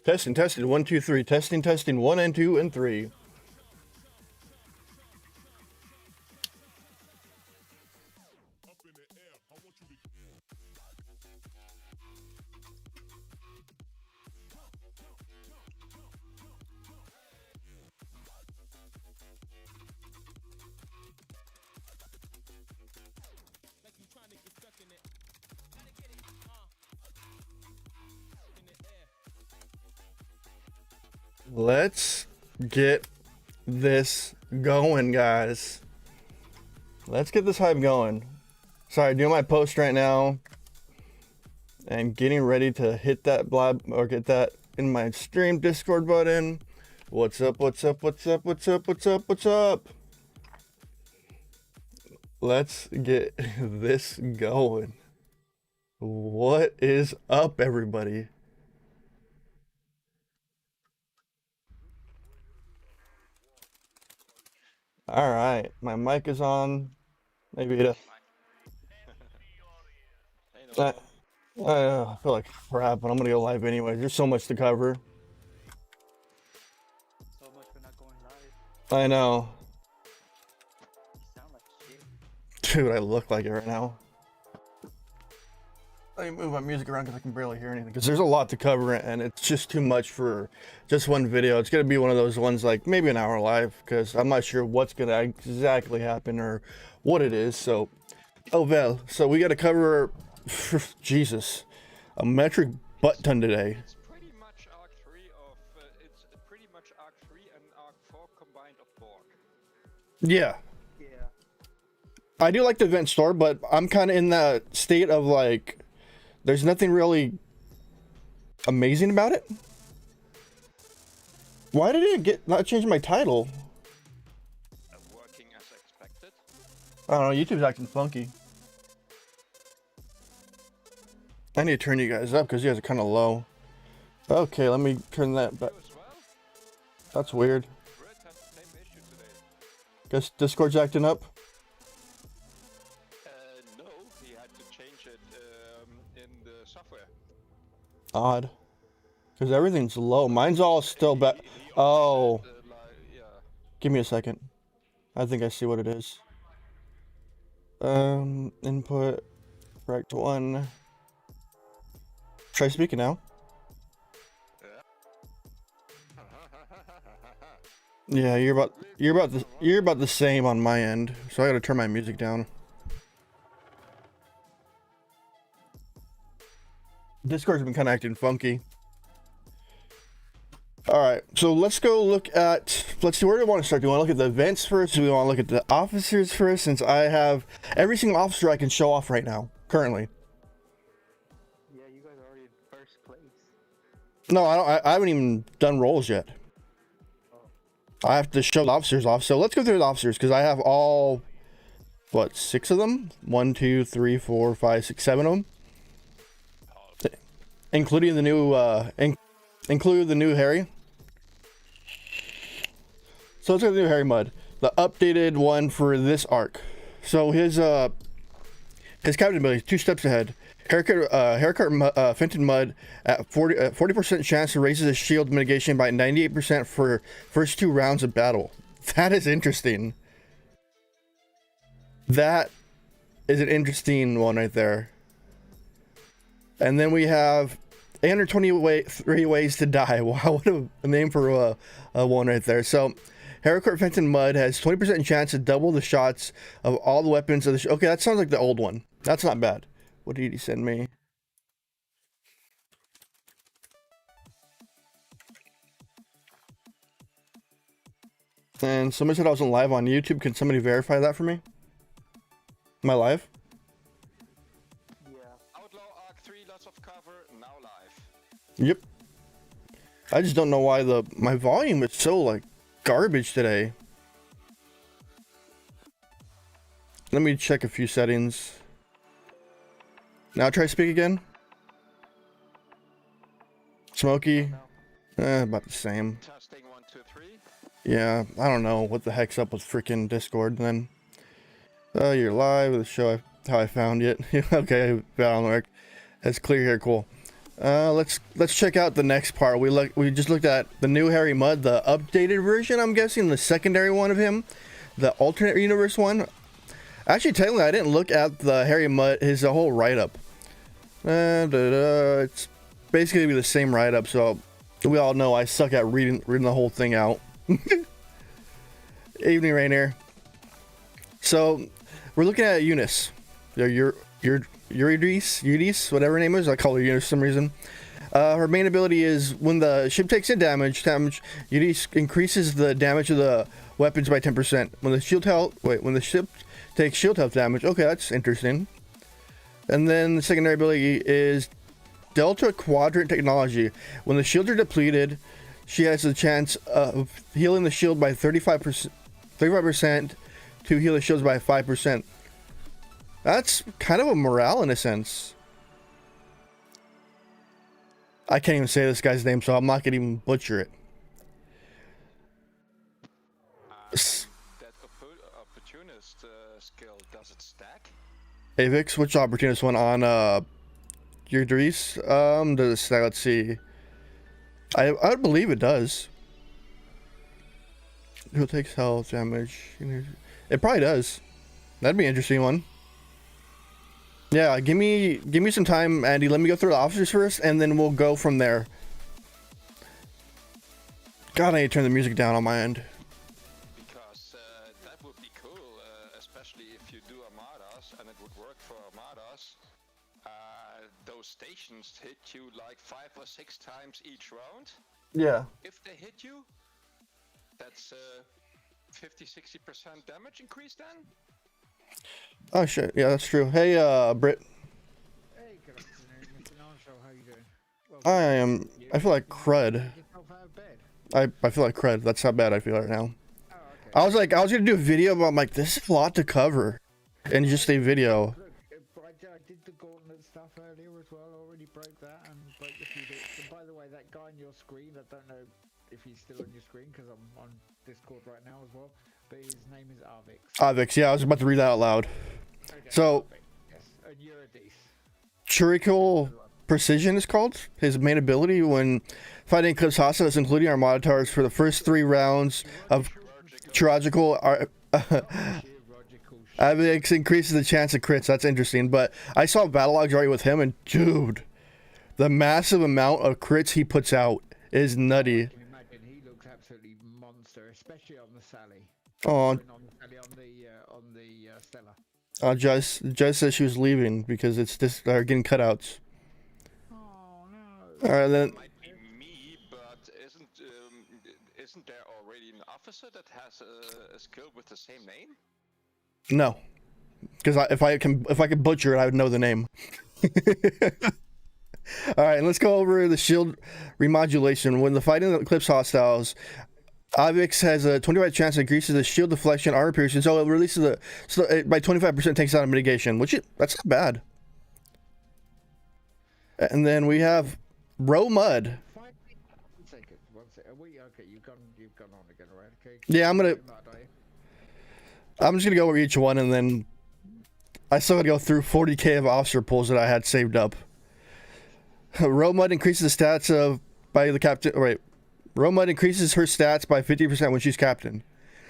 Testing, testing, 1, 2, 3. Testing, testing, 1 and 2 and 3. Let's get this going, guys. Let's get this hype going. Sorry, doing my post right now and getting ready to hit that blab or get that in my stream Discord button. What's up? What's up? What's up? What's up? What's up? What's up? Let's get this going. What is up, everybody? All right, my mic is on. Maybe it. I feel like crap, but I'm gonna go live anyway. There's so much to cover. So much for not going live. I know. You sound like shit. Dude, I look like it right now. Let me move my music around because I can barely hear anything. Because there's a lot to cover and it's just too much for just one video. It's going to be one of those ones like maybe an hour live because I'm not sure what's going to exactly happen or what it is. So, oh well. So we got to cover, Jesus, a metric butt ton today. It's pretty much Arc 3 of, it's pretty much Arc 3 and Arc 4 combined of Borg. Yeah. Yeah. I do like the event store, but I'm kind of in that state of like, there's nothing really amazing about it. Why did it not change my title? Working as expected. I don't know, YouTube's acting funky. I need to turn you guys up because you guys are kind of low. Okay, let me turn that back. You as well? That's weird. Red has the same issue today. Guess Discord's acting up. No, he had to change it in the software. Odd. Because everything's low. Mine's all still back. Oh. Yeah. Give me a second. I think I see what it is. Input. Correct one. Try speaking now. Yeah, you're about the same on my end. So I gotta turn my music down. Discord's been kind of acting funky. All right, so let's go look at. Let's see, where do we want to start? Do we want to look at the events first? Do we want to look at the officers first? Since I have every single officer I can show off right now, currently. Yeah, you guys are already in first place. No, I haven't even done roles yet. I have to show the officers off. So let's go through the officers because I have all, what, 6 of them? 1, 2, 3, 4, 5, 6, 7 of them. Including the new, include the new Harry. So let's go to the new Harry Mudd, the updated one for this arc. So his captain ability is 2 steps ahead. Haircut Fenton Mudd at 40% chance to raises his shield mitigation by 98% for first 2 rounds of battle. That is interesting. That is an interesting one right there. And then we have 823 ways to die. Wow, what a name for a one right there. So, Harcourt Fenton Mudd has 20% chance to double the shots of all the weapons of the. Okay, that sounds like the old one. That's not bad. What did he send me? And somebody said I wasn't live on YouTube. Can somebody verify that for me? Am I live? Yeah. Outlaw Arc 3, lots of cover, now live. Yep. I just don't know why my volume is so like garbage today. Let me check a few settings. Now try speak again. Smoky. About the same. Testing 1, 2, 3. Yeah, I don't know what the heck's up with freaking Discord then. You're live with the show. How I found it. Okay, found work. That's clear here. Cool. Let's check out the next part. We just looked at the new Harry Mudd, the updated version. I'm guessing the secondary one of him, the alternate universe one. Actually, technically, I didn't look at the Harry Mudd, his whole write-up. It's basically gonna be the same write-up, so we all know I suck at reading the whole thing out. Evening Rainier. So we're looking at Eunice. Eurydice, whatever her name is. I call her Eunice for some reason. Her main ability is when the ship takes in damage, Eurydice increases the damage of the weapons by 10%. When the ship takes shield health damage. Okay, that's interesting. And then the secondary ability is Delta Quadrant Technology. When the shields are depleted, she has a chance of healing the shield by 35% to heal the shields by 5%. That's kind of a morale in a sense. I can't even say this guy's name, so I'm not gonna even butcher it. That opportunist skill, does it stack? Avix, which opportunist one on Eurydice? Does it stack? Let's see. I would believe it does. Who takes health damage? It probably does. That'd be an interesting one. Yeah, give me some time, Andy. Let me go through the officers first, and then we'll go from there. God, I need to turn the music down on my end. Because that would be cool, especially if you do Armadas, and it would work for Armadas. Those stations hit you like 5 or 6 times each round. Yeah. If they hit you, that's 50-60% damage increase then? Oh shit, yeah, that's true. Hey, Britt. Hey, good afternoon, Mr. Nowonshall. How you doing? I feel like crud. Get yourself out of bed. I feel like crud. That's how bad I feel right now. Oh, okay. I was gonna do a video, but I'm like, this is a lot to cover, and just a video. Look, I did the gauntlet stuff earlier as well. Already broke that and broke a few bits. And by the way, that guy on your screen, I don't know if he's still on your screen because I'm on Discord right now as well. But his name is Arvix. Avix, yeah, I was about to read that out loud. Okay, So, Arvix, yes, and Eurydice. Churical Precision is called his main ability when fighting Eclipse hostiles, including Armada towers, for the first 3 rounds of Chirurgical. Avix increases the chance of crits. That's interesting. But I saw battle logs already with him, and dude, the massive amount of crits he puts out is nutty. I can imagine he looks absolutely monster, especially on the Sally. Oh, On the Stella. Jess says she was leaving because it's just they're getting cutouts. Oh All no. right, then. Might be me, but isn't there already an officer that has a skill with the same name? No, because if I could butcher it, I would know the name. All right, and let's go over the shield remodulation. When the fighting Eclipse hostiles, Avix has a 25% chance to increases the shield deflection, armor piercing, so it releases it by 25% takes out a mitigation, that's not bad. And then we have Row Mud. One second. Okay, you've gone on again, right? Okay. Yeah, I'm just gonna go over each one, and then I still gotta go through 40k of officer pulls that I had saved up. Row Mud increases the stats by the captain. Right. Row Mud increases her stats by 50% when she's captain.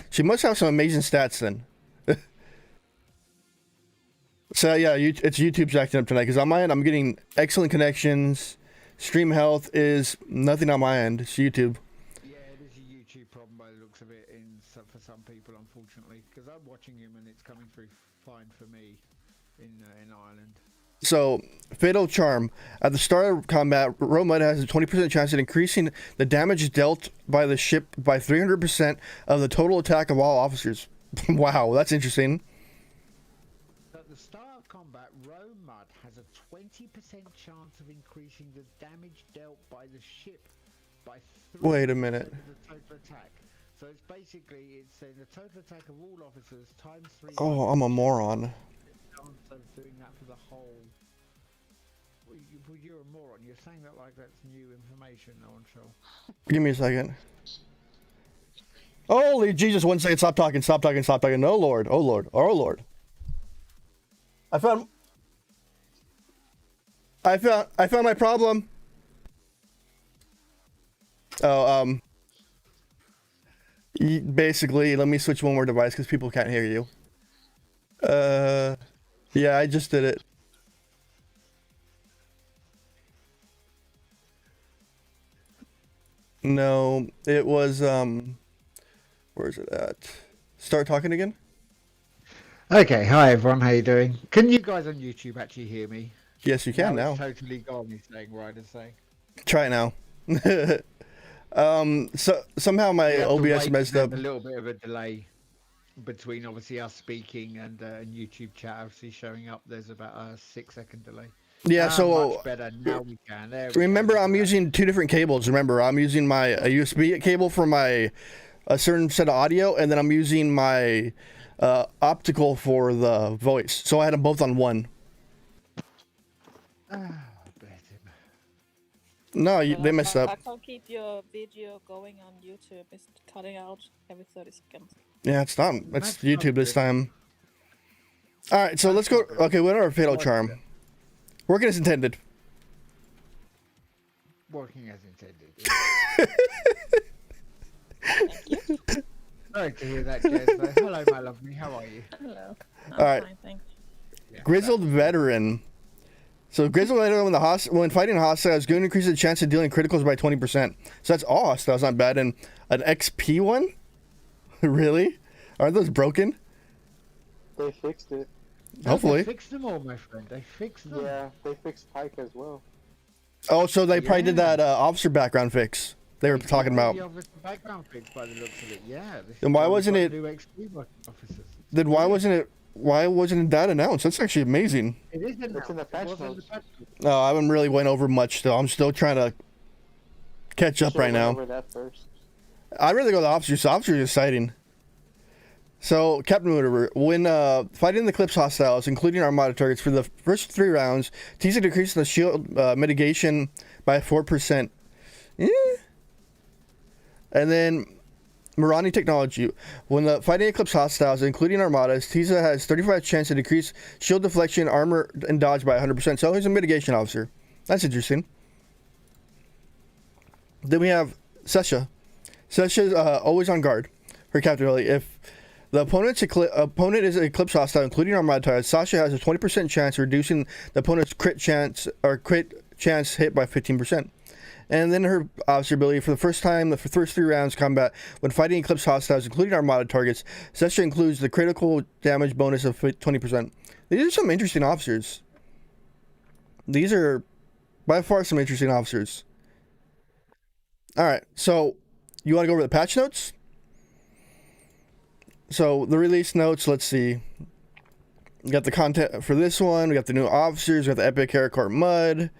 She must have some amazing stats then. So yeah, it's YouTube's acting up tonight because on my end I'm getting excellent connections. Stream health is nothing on my end. It's YouTube. Yeah, it is a YouTube problem by the looks of it for some people, unfortunately, because I'm watching him and it's coming through fine for me in Ireland. So, Fatal Charm. At the start of combat, Row Mud has a 20% chance of increasing the damage dealt by the ship by 300% of the total attack of all officers. Wow, that's interesting. At the start of combat, Row Mud has a 20% chance of increasing the damage dealt by the ship by 3% Wait a minute. of the total attack. So it's basically, it's saying the total attack of all officers times 3. Oh, I'm a moron. Chance of doing that for the whole. Well, you're a moron. You're saying that like that's new information, Nowonshall. Give me a second. Holy Jesus, 1 second. Stop talking. Oh, Lord. Oh, Lord. I found my problem. Oh, basically, let me switch one more device because people can't hear you. Yeah, I just did it. No, it was, where's it at? Start talking again? Okay, hi everyone, how you doing? Can you guys on YouTube actually hear me? Yes, you can now. It's totally gone, me saying Ryder's saying. Try it now. So somehow my OBS messed up. A little bit of a delay between obviously us speaking and YouTube chat obviously showing up. There's about a 6-second delay. Yeah, so much better now we can. Remember, I'm using two different cables. Remember, I'm using my USB cable for my a certain set of audio, and then I'm using my optical for the voice. So I had them both on one. Bless him. No, they messed up. I can't keep your video going on YouTube. It's cutting out every 30 seconds. Yeah, it's not. It's YouTube this time. All right, so let's go. Okay, what are our fatal charm? Working as intended. Working as intended. Thank you. Sorry to hear that, Jez. Hello, my lovely. How are you? Hello. All right. Fine, thanks. Yeah, Grizzled veteran. So grizzled veteran when fighting hostiles is going to increase the chance of dealing criticals by 20%. So that's all hostiles, not bad. And an XP one? Really? Aren't those broken? They fixed it. Hopefully. They fixed them all, my friend. They fixed them. Yeah, they fixed Pike as well. Oh, so they probably did that officer background fix they were talking about. The officer background fix by the looks of it. Yeah. Then why wasn't it? New XP officers. Then why wasn't it? Why wasn't that announced? That's actually amazing. It is announced. It's in the patch It was in the notes. patch notes. No, I haven't really went over much still. I'm still trying to catch up Should've right went now. over that first. I'd rather go the officers. Officers are exciting. So, Captain Whatever, when fighting the Eclipse hostiles, including Armada targets, for the first 3 rounds, Tisa decreased the shield mitigation by 4%. Yeah. And then, Marani technology. When the fighting Eclipse hostiles, including Armadas, Tisa has 35% chance to decrease shield deflection, armor, and dodge by 100%. So, he's a mitigation officer. That's interesting. Then we have Sesha. Sesha's always on guard. Her captain ability. If the opponent is an Eclipse hostile, including Armada targets, Sasha has a 20% chance of reducing the opponent's crit chance hit by 15%. And then her officer ability, for the first time, for the first 3 rounds combat, when fighting Eclipse hostiles, including Armada targets, Sesha includes the critical damage bonus of 20%. These are some interesting officers. These are by far some interesting officers. All right, so you want to go over the patch notes? So the release notes, let's see. We got the content for this one. We got the new officers. We got the epic Heracart Mud.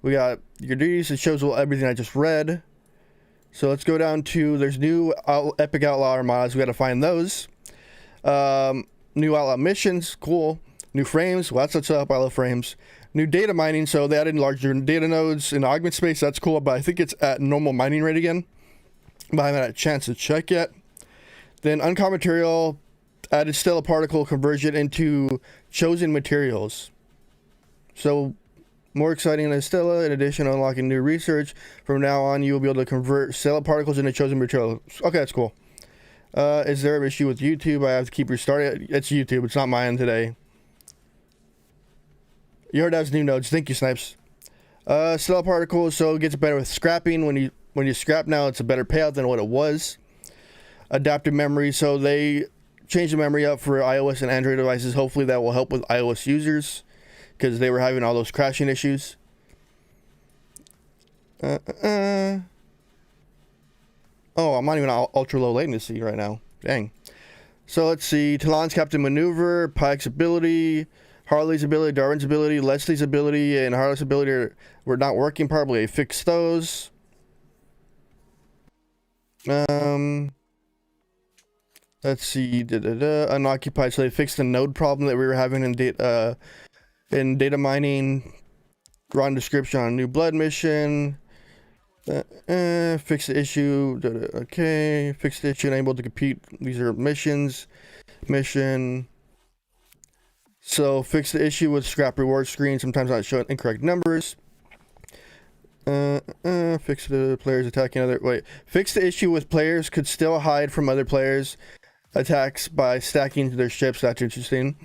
We got your duties. It shows everything I just read. So let's go down to, there's new epic Outlaw Armadas. We got to find those. New Outlaw missions. Cool. New frames. Well, that's what's up. I love frames. New data mining. So they added larger data nodes in augment space. That's cool. But I think it's at normal mining rate again. But I haven't had a chance to check yet. Then uncommon material, added Stella particle conversion into chosen materials. So more exciting than Stella. In addition, unlocking new research. From now on, you will be able to convert Stella particles into chosen materials. Okay, that's cool. Is there an issue with YouTube? I have to keep restarting. It's YouTube. It's not mine today. You heard that's new nodes. Thank you, Snipes. Stella particles, so it gets better with scrapping. When you scrap now, it's a better payout than what it was. Adaptive memory, so they changed the memory up for iOS and Android devices. Hopefully that will help with iOS users because they were having all those crashing issues. Oh, I'm not even ultra low latency right now. Dang. So let's see. Talon's Captain Maneuver, Pike's ability, Harley's ability, Darwin's ability, Leslie's ability, and Harley's ability were not working properly. Fix those. Let's see, unoccupied. So they fixed the node problem that we were having in data mining. Wrong description on a new blood mission. Fix the issue. Okay, fix the issue. Unable to compete. These are missions. Mission. So fix the issue with scrap reward screen. Sometimes not showing incorrect numbers. Fix the players attacking other. Wait. Fix the issue with players could still hide from other players' attacks by stacking their ships. That's interesting.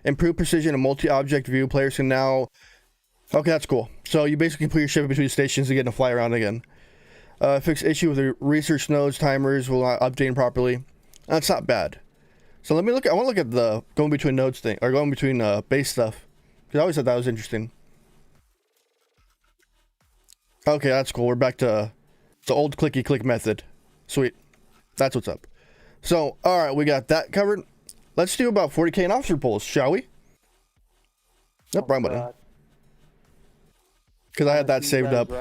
Improve precision and multi-object view. Players can now. Okay, that's cool. So you basically put your ship in between stations to get to fly around again. Fix issue with the research nodes. Timers will not update properly. That's not bad. So let me look. I want to look at the going between nodes thing, or going between base stuff. Because I always thought that was interesting. Okay, that's cool. We're back to the old clicky click method. Sweet. That's what's up. So, alright, we got that covered. Let's do about 40k in officer polls, shall we? Nope, wrong button. Because I had that saved up.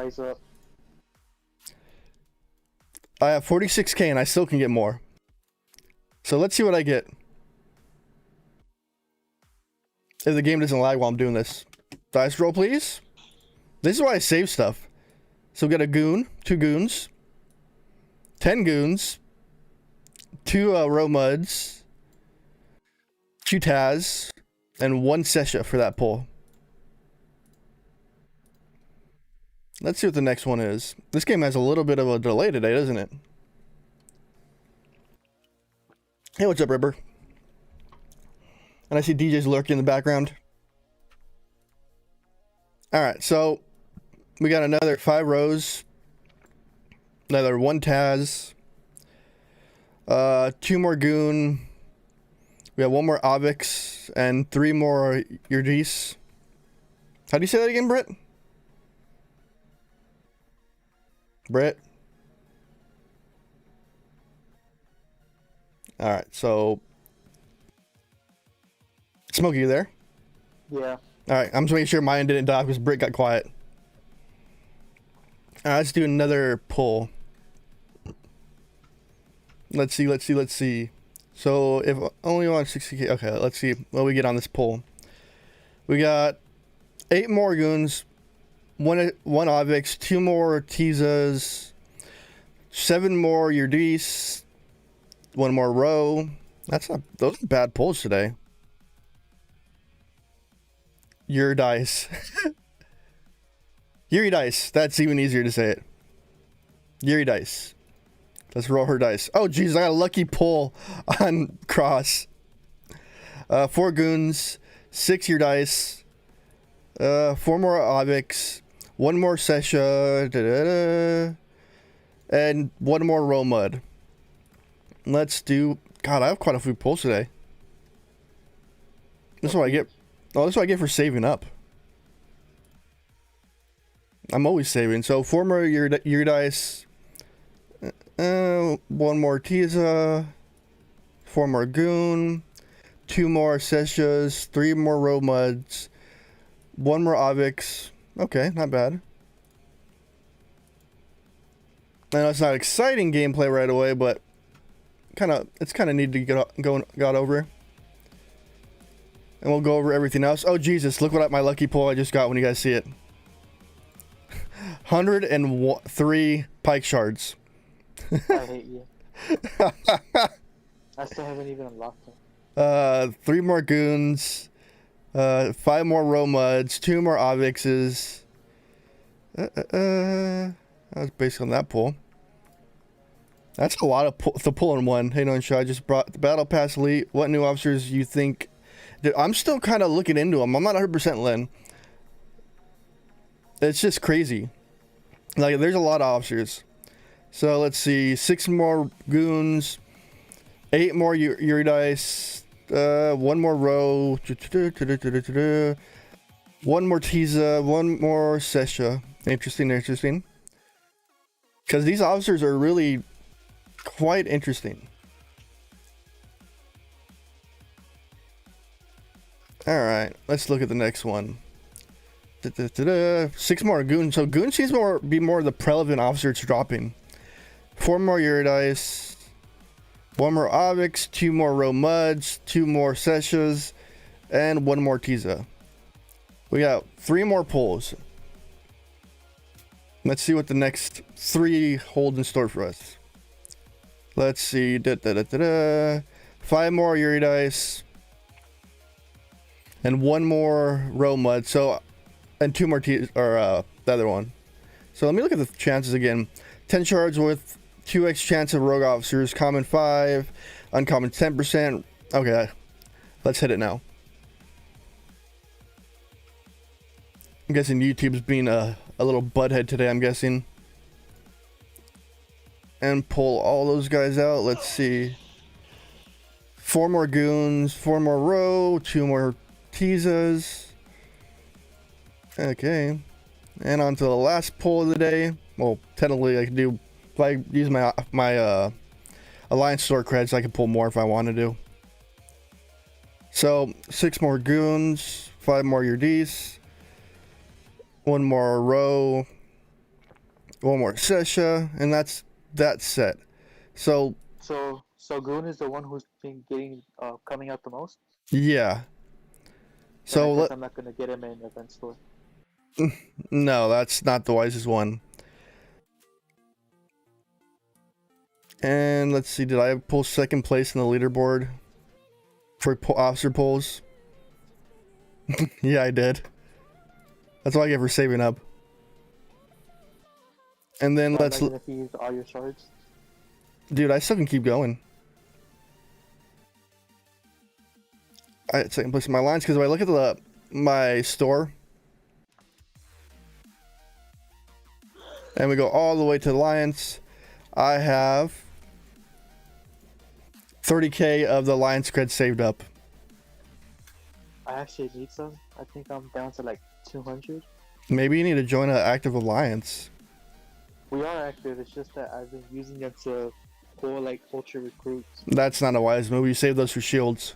I have 46k and I still can get more. So let's see what I get. If the game doesn't lag while I'm doing this. Dice roll, please. This is why I save stuff. So we got a goon, 2 goons, 10 goons, 2 row muds, 2 Taz, and 1 Sesha for that pull. Let's see what the next one is. This game has a little bit of a delay today, doesn't it? Hey, what's up, Ripper? And I see DJ's lurking in the background. Alright, so we got another 5 rows, another 1 Taz, 2 more goon, we have 1 more Avix, and 3 more Yurdice. How do you say that again, Brett? Brett? Alright, so Smokey, you there? Yeah. Alright, I'm just making sure mine didn't die because Britt got quiet. Alright, let's do another pull. Let's see. So, if only on 60k... Okay, let's see what we get on this pull. We got 8 more goons, 1 Avix, 2 more Tizas, 7 more Yurdice, 1 more row. Those are bad pulls today. Yurdice. Yurdice. That's even easier to say it. Yurdice. Let's roll her dice. Oh, jeez, I got a lucky pull on Cross. 4 goons, 6 Yurdice, 4 more Avix, 1 more Sesha, and 1 more row mud. Let's do... God, I have quite a few pulls today. This is what I get. Oh, this is what I get for saving up. I'm always saving. So 4 more Yurdice, 1 more Tiza, 4 more Goon, 2 more Seshas, 3 more row muds, 1 more Avix. Okay, not bad. I know it's not exciting gameplay right away, but it's kind of neat to got over. And we'll go over everything else. Oh Jesus! Look what my lucky pull I just got when you guys see it. 103 pike shards. I hate you. I still haven't even unlocked them. 3 more goons, 5 more row muds, 2 more Avixes. That was basically on that pull. That's a lot of to pull in one. Hey, nowonshall, I just brought the Battle Pass Elite. What new officers you think? I'm still kind of looking into them. I'm not 100% Lynn. It's just crazy. Like, there's a lot of officers. So let's see, 6 more goons, 8 more Yurdice, 1 more row, 1 more Tiza, 1 more Sesha. Interesting. Because these officers are really quite interesting. Alright, let's look at the next one. 6 more goons. So goon seems to be more the relevant officer it's dropping. 4 more Yurdice, 1 more Avix, 2 more row muds, 2 more Seshas, and 1 more Tiza. We got 3 more pulls. Let's see what the next 3 hold in store for us. Let's see. 5 more Yurdice, and 1 more row mud. So, and 2 more Tiza, or the other one. So let me look at the chances again. 10 shards with 2x chance of rogue officers. Common 5. Uncommon 10%. Okay, let's hit it now. I'm guessing YouTube's being a little butthead today, I'm guessing. And pull all those guys out. Let's see. 4 more goons, 4 more row, 2 more teasers. Okay. And on to the last pull of the day. Well, technically I could do, if I use my Alliance store creds, I could pull more if I wanted to. So 6 more goons, 5 more UDs, 1 more row, 1 more Sesha, and that's that set. So Goon is the one who's been getting coming out the most. yeah. So I'm not gonna get him in event store. No, that's not the wisest one. And let's see, did I pull second place in the leaderboard for officer polls? Yeah, I did. That's all I get for saving up. And then let's. If you use all your shards. Dude, I still can keep going. I had second place in my lines because if I look at my store, and we go all the way to Alliance, I have 30k of the Alliance cred saved up. I actually need some. I think I'm down to like 200. Maybe you need to join an active alliance. We are active. It's just that I've been using them to pull like ultra recruits. That's not a wise move. You save those for shields.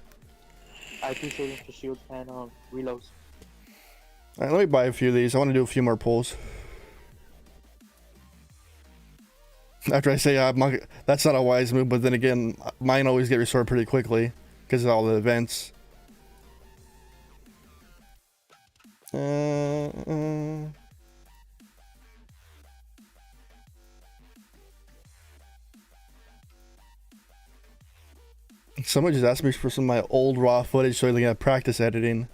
I do save them for shields and reloads. Alright, let me buy a few of these. I want to do a few more pulls. After I say that's not a wise move, but then again, mine always get restored pretty quickly because of all the events. Someone just asked me for some of my old raw footage so they can practice editing.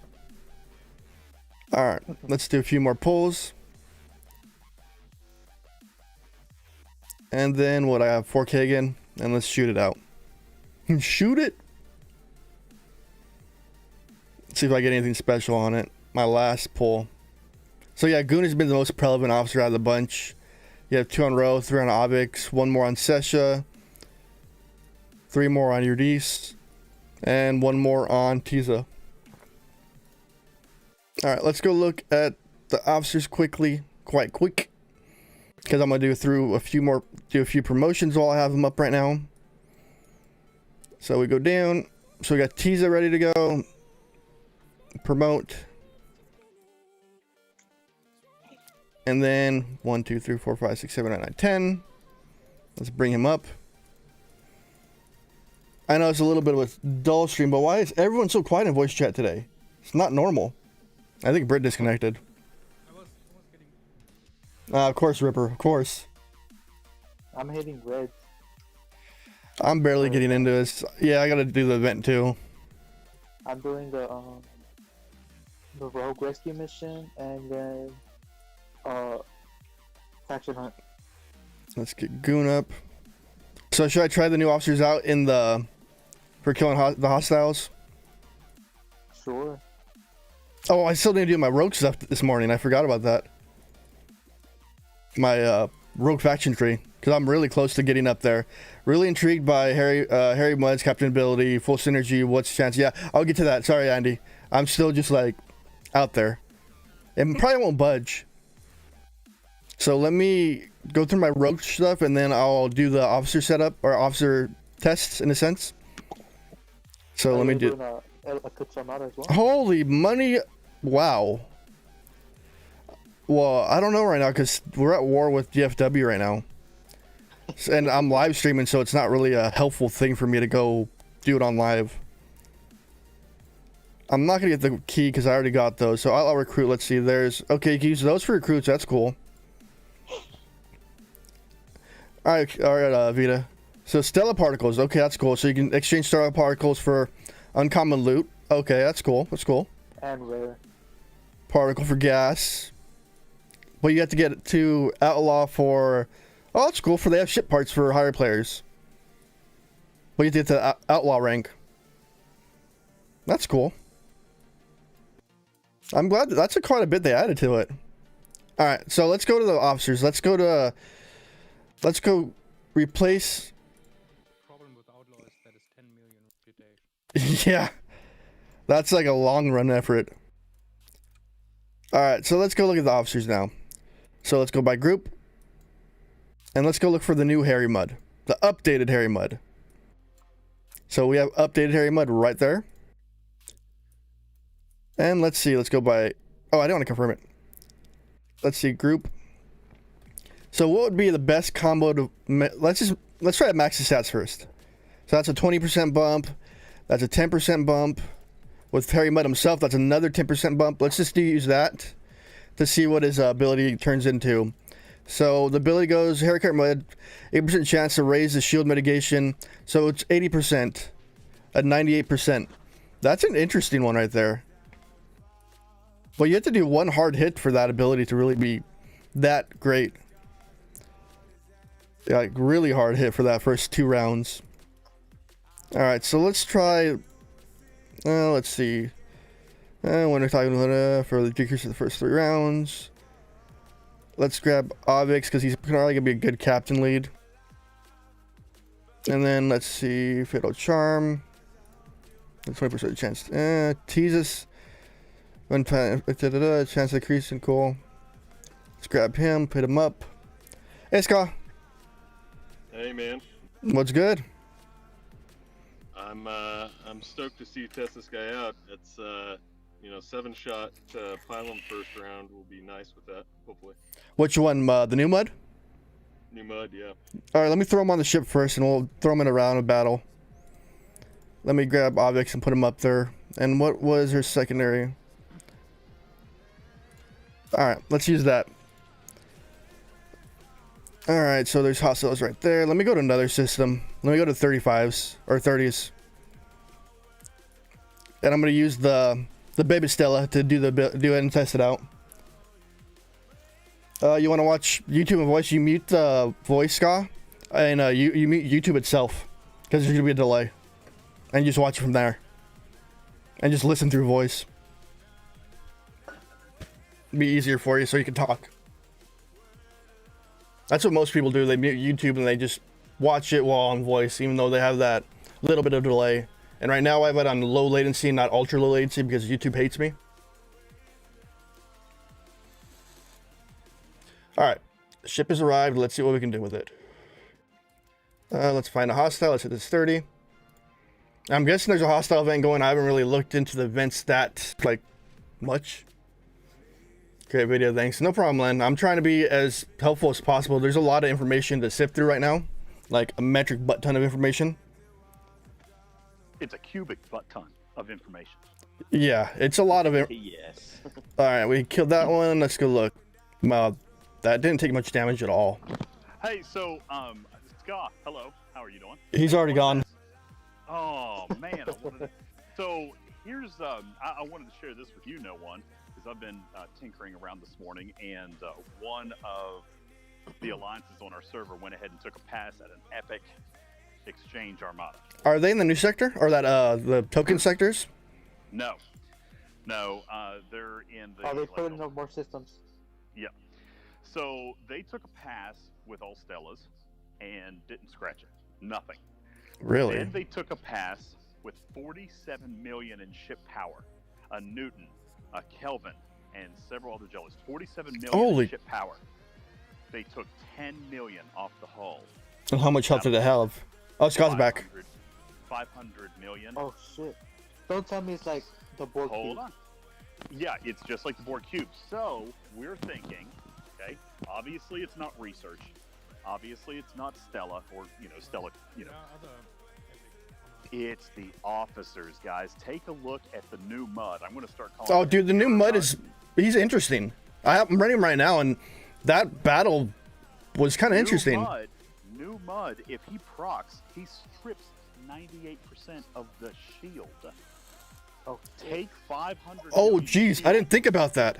Alright, let's do a few more pulls. And then what, I have 4k again, and let's shoot it out. Shoot it! Let's see if I get anything special on it. My last pull. So yeah, Goon has been the most relevant officer out of the bunch. You have 2 on row, 3 on Obix, 1 more on Sesha, 3 more on Urdis, and 1 more on Tiza. Alright, let's go look at the officers quickly, quite quick. Because I'm going to do a few promotions while I have them up right now. So we go down. So we got Tiza ready to go. Promote. And then 1, 2, 3, 4, 5, 6, 7, 8, 9, 10. Let's bring him up. I know it's a little bit of a dull stream, but why is everyone so quiet in voice chat today? It's not normal. I think Britt disconnected. Of course, Ripper. Of course. I'm hitting red. I'm barely getting into this. Yeah, I gotta do the event too. I'm doing the rogue rescue mission and then faction hunt. Let's get Goon up. So should I try the new officers out for killing the hostiles? Sure. Oh, I still need to do my rogue stuff this morning. I forgot about that. My rogue faction tree, because I'm really close to getting up there. Really intrigued by Harry Mudd's captain ability, full synergy. What's the chance? Yeah, I'll get to that. Sorry, Andy. I'm still just like out there. It probably won't budge. So let me go through my rogue stuff, and then I'll do the officer setup or officer tests in a sense. So let me do. Armada as well? Holy money! Wow. Well, I don't know right now because we're at war with DFW right now, and I'm live streaming, so it's not really a helpful thing for me to go do it on live. I'm not gonna get the key because I already got those. So I'll recruit. Let's see. There's okay. You can use those for recruits. That's cool. All right, Vita. So Stella particles. Okay, that's cool. So you can exchange Stella particles for uncommon loot. Okay, that's cool. That's cool. And rare. Particle for gas. but you have to get to Outlaw for... Oh, that's cool, for they have ship parts for higher players. But you have to get to Outlaw rank. That's cool. I'm glad that's quite a bit they added to it. Alright, so let's go to the officers. Let's go replace... Problem with Outlaw is that it's 10 million reputation. Yeah. That's like a long run effort. Alright, so let's go look at the officers now. So let's go by group. And let's go look for the new Harry Mudd. The updated Harry Mudd. So we have updated Harry Mudd right there. And let's see, let's go by... Oh, I don't want to confirm it. Let's see, group. So what would be the best combo to... Let's try to max the stats first. So that's a 20% bump. That's a 10% bump. With Harry Mudd himself, that's another 10% bump. Let's just use that to see what his ability turns into. So the ability goes, Haircut Mudd, 8% chance to raise the shield mitigation. So it's 80% at 98%. That's an interesting one right there. Well, you have to do one hard hit for that ability to really be that great. Yeah, like really hard hit for that first 2 rounds. Alright, so let's try... let's see. When we're talking about for the decrease of the first 3 rounds. Let's grab Avix because he's probably gonna be a good captain lead. And then let's see, Fatal Charm. 20% chance. Teasus. Chance increase and cool. Let's grab him, put him up. Hey Ska. Hey man. What's good? I'm stoked to see you test this guy out. It's 7-shot pylon first round will be nice with that, hopefully. Which one? The new Mudd? New Mudd, yeah. Alright, let me throw him on the ship first and we'll throw him in a round of battle. Let me grab Avix and put him up there. And what was her secondary? Alright, let's use that. Alright, so there's hostiles right there. Let me go to another system. Let me go to 35s or 30s. And I'm going to use the baby Stella to do it and test it out. You want to watch YouTube and voice? You mute the voice, Ska, and you mute YouTube itself because there's going to be a delay. And you just watch it from there. And just listen through voice. It'd be easier for you so you can talk. That's what most people do. They mute YouTube and they just watch it while on voice, even though they have that little bit of delay. And right now I have it on low latency, not ultra low latency, because YouTube hates me. Alright, the ship has arrived. Let's see what we can do with it. Let's find a hostile. Let's hit this 30. I'm guessing there's a hostile event going. I haven't really looked into the event stats like much. Great video, thanks. No problem, Len. I'm trying to be as helpful as possible. There's a lot of information to sift through right now, like a metric butt ton of information. It's a cubic butt ton of information. Yeah, it's a lot of it. Yes. All right, we killed that one. Let's go look. That didn't take much damage at all. Hey, so Scott, hello. How are you doing? He's already gone. Oh man, so here's I wanted to share this with you, No One, because I've been tinkering around this morning, and one of the alliances on our server went ahead and took a pass at an epic exchange armada. Are they in the new sector or that the token sectors? No, they're in the. Oh, they put in more systems. Yeah. So they took a pass with all Stellas and didn't scratch it. Nothing. Really? Then they took a pass with 47 million in ship power, a Newton, a Kelvin, and several other jellies. 47 million in ship power. They took 10 million off the hull. And how much health did it have? Oh, Scott's back. 500 million. Oh shit! Don't tell me it's like the Borg cube. Hold on. Yeah, it's just like the Borg cube. So we're thinking, okay, obviously it's not research. Obviously it's not Stella or, Stella, It's the officers, guys. Take a look at the new Mudd. I'm going to start calling. Oh, dude, the new Mudd he's interesting. I'm running him right now, and that battle was kind of interesting. New Mudd, if he procs, he strips 98% of the shield. Oh, take 500. Oh, jeez, I didn't think about that.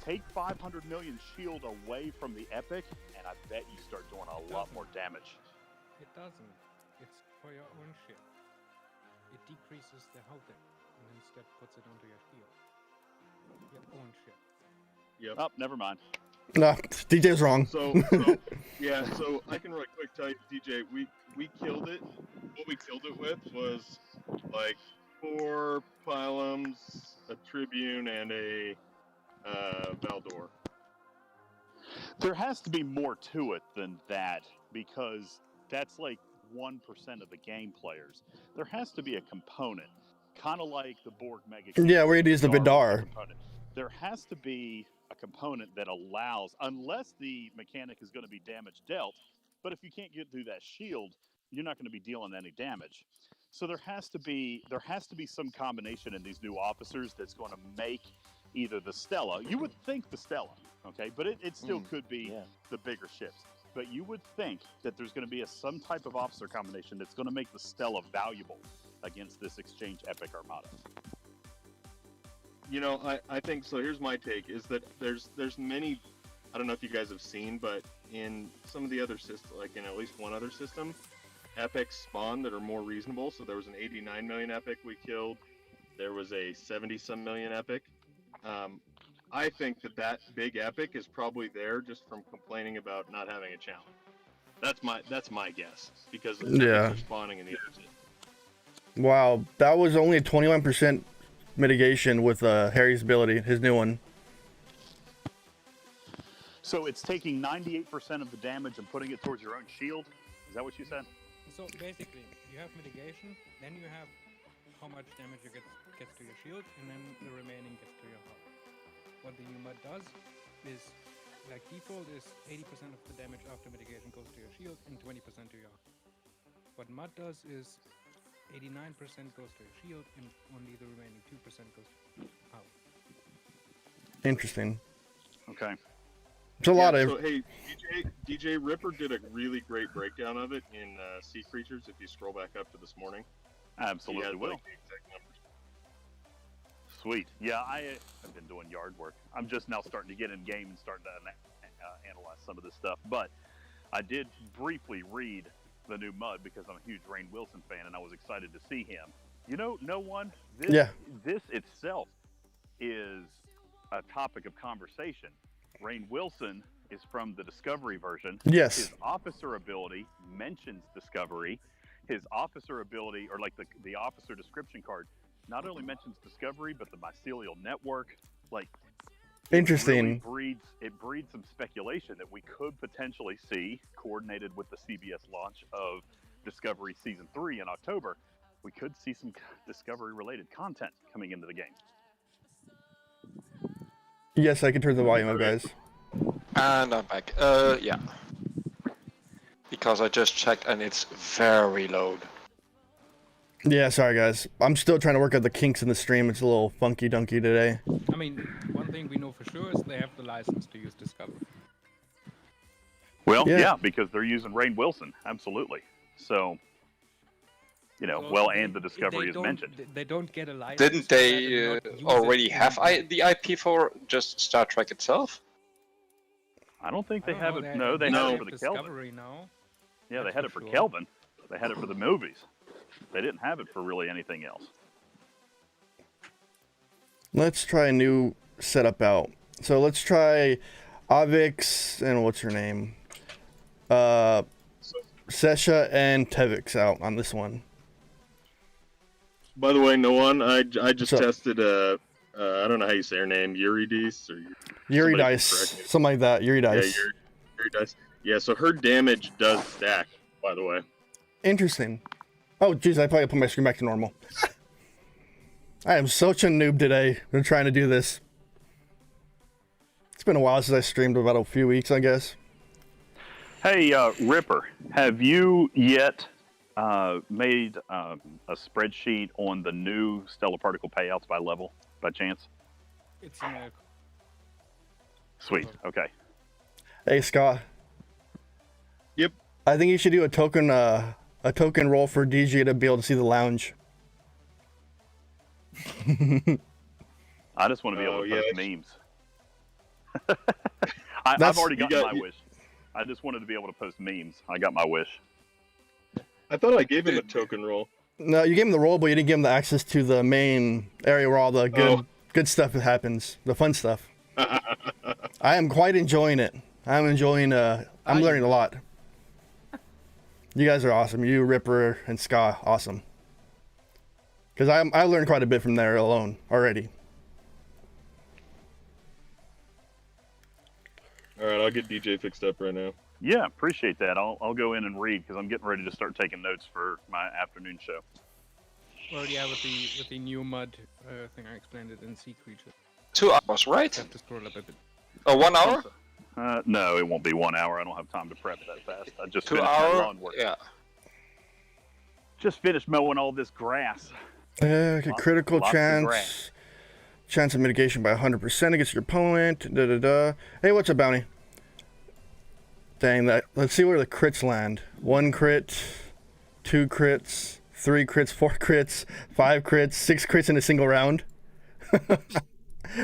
take 500 million shield away from the epic, and I bet you start doing a lot more damage. It doesn't. It's for your own ship. It decreases the health and instead puts it onto your shield. Your own ship. Yep. Oh, never mind. No, DJ's wrong. So I can really quick tell you, DJ, we killed it. What we killed it with was like 4 pylums, a tribune, and a Valdor. There has to be more to it than that, because that's like 1% of the game players. There has to be a component, kind of like the Borg Mega. Yeah, where you use the Vidar. There has to be a component that allows, unless the mechanic is going to be damage dealt, but if you can't get through that shield, you're not going to be dealing any damage. So there has to be some combination in these new officers that's going to make either the Stella, you would think the Stella, okay, but it still could be the bigger ships. But you would think that there's going to be some type of officer combination that's going to make the Stella valuable against this exchange epic Armada. You know, I think so. Here's my take: is that there's many. I don't know if you guys have seen, but in some of the other systems, like in at least one other system, epics spawn that are more reasonable. So there was an 89 million epic we killed. There was a 70-some million epic. I think that big epic is probably there just from complaining about not having a challenge. That's my guess, because epics are spawning in the other system. Wow, that was only a 21% mitigation with Harry's ability, his new one. So it's taking 98% of the damage and putting it towards your own shield? Is that what you said? So basically, you have mitigation, then you have how much damage you gets to your shield, and then the remaining gets to your health. What the new mod does is, like default, is 80% of the damage after mitigation goes to your shield and 20% to your health. What mod does is 89% goes to your shield and only the remaining 2% goes to health. Interesting. Okay. It's a lot of. So hey, DJ Ripper did a really great breakdown of it in Sea Creatures. If you scroll back up to this morning, absolutely will. Like, the exact numbers. Sweet. Yeah, I have been doing yard work. I'm just now starting to get in game and starting to analyze some of this stuff. But I did briefly read the new mud because I'm a huge Rainn Wilson fan, and I was excited to see him. You know, this itself is a topic of conversation. Rainn Wilson is from the Discovery version. Yes. His officer ability mentions Discovery. His officer ability, or like the officer description card, not only mentions Discovery, but the mycelial network. Like, interesting. It breeds some speculation that we could potentially see, coordinated with the CBS launch of Discovery Season 3 in October. We could see some Discovery-related content coming into the game. Yes, I can turn the volume up, guys. And I'm back. Yeah. Because I just checked and it's very low. Yeah, sorry guys. I'm still trying to work out the kinks in the stream. It's a little funky dunky today. I mean, one thing we know for sure is they have the license to use Discovery. Well, yeah, because they're using Rainn Wilson, absolutely. So, you know, and the Discovery is mentioned. They don't get a license. Didn't they already have the IP for just Star Trek itself? I don't think they have it. No, they have it for the Discovery Kelvin. now. Yeah, they had it for Kelvin. They had it for the movies. They didn't have it for really anything else. Let's try a new setup out. So let's try Avix and what's her name? Sesha and Tevix out on this one. By the way, no one. I just tested I don't know how you say her name, Eurydice or Eurydice, something like that. Eurydice. Yeah, Eurydice. Yeah, so her damage does stack. By the way. Interesting. Oh, jeez, I probably put my screen back to normal. I am such a noob today. I'm trying to do this. It's been a while since I streamed, about a few weeks, I guess. Hey, Ripper, have you yet made a spreadsheet on the new stellar particle payouts by level, by chance? It's in a... Sweet, okay. Hey, Scott. Yep. I think you should do a token roll for DJ to be able to see the lounge. I just want to be able to post memes. I've already gotten my you- wish. I just wanted to be able to post memes. I got my wish. I thought I gave him a token roll. No, you gave him the role, but you didn't give him the access to the main area where all the good stuff happens, the fun stuff. I am quite enjoying it. I'm enjoying. I'm learning a lot. You guys are awesome. You, Ripper, and Ska, awesome. Because I learned quite a bit from there alone already. All right, I'll get DJ fixed up right now. Yeah, appreciate that. I'll go in and read because I'm getting ready to start taking notes for my afternoon show. Well, yeah, with the new mud thing, I explained it in Sea Creature. 2 hours, right? Have to scroll up a bit. Oh, 1 hour? No, it won't be 1 hour. I don't have time to prep that fast. I just 2 finished my hour? lawn work. Yeah. Just finished mowing all this grass. Okay, critical lots of chance. grass. Chance of mitigation by 100% against your opponent. Hey, what's up, Bounty? Dang that. Let's see where the crits land. 1 crit, 2 crits, 3 crits, 4 crits, 5 crits, 6 crits in a single round.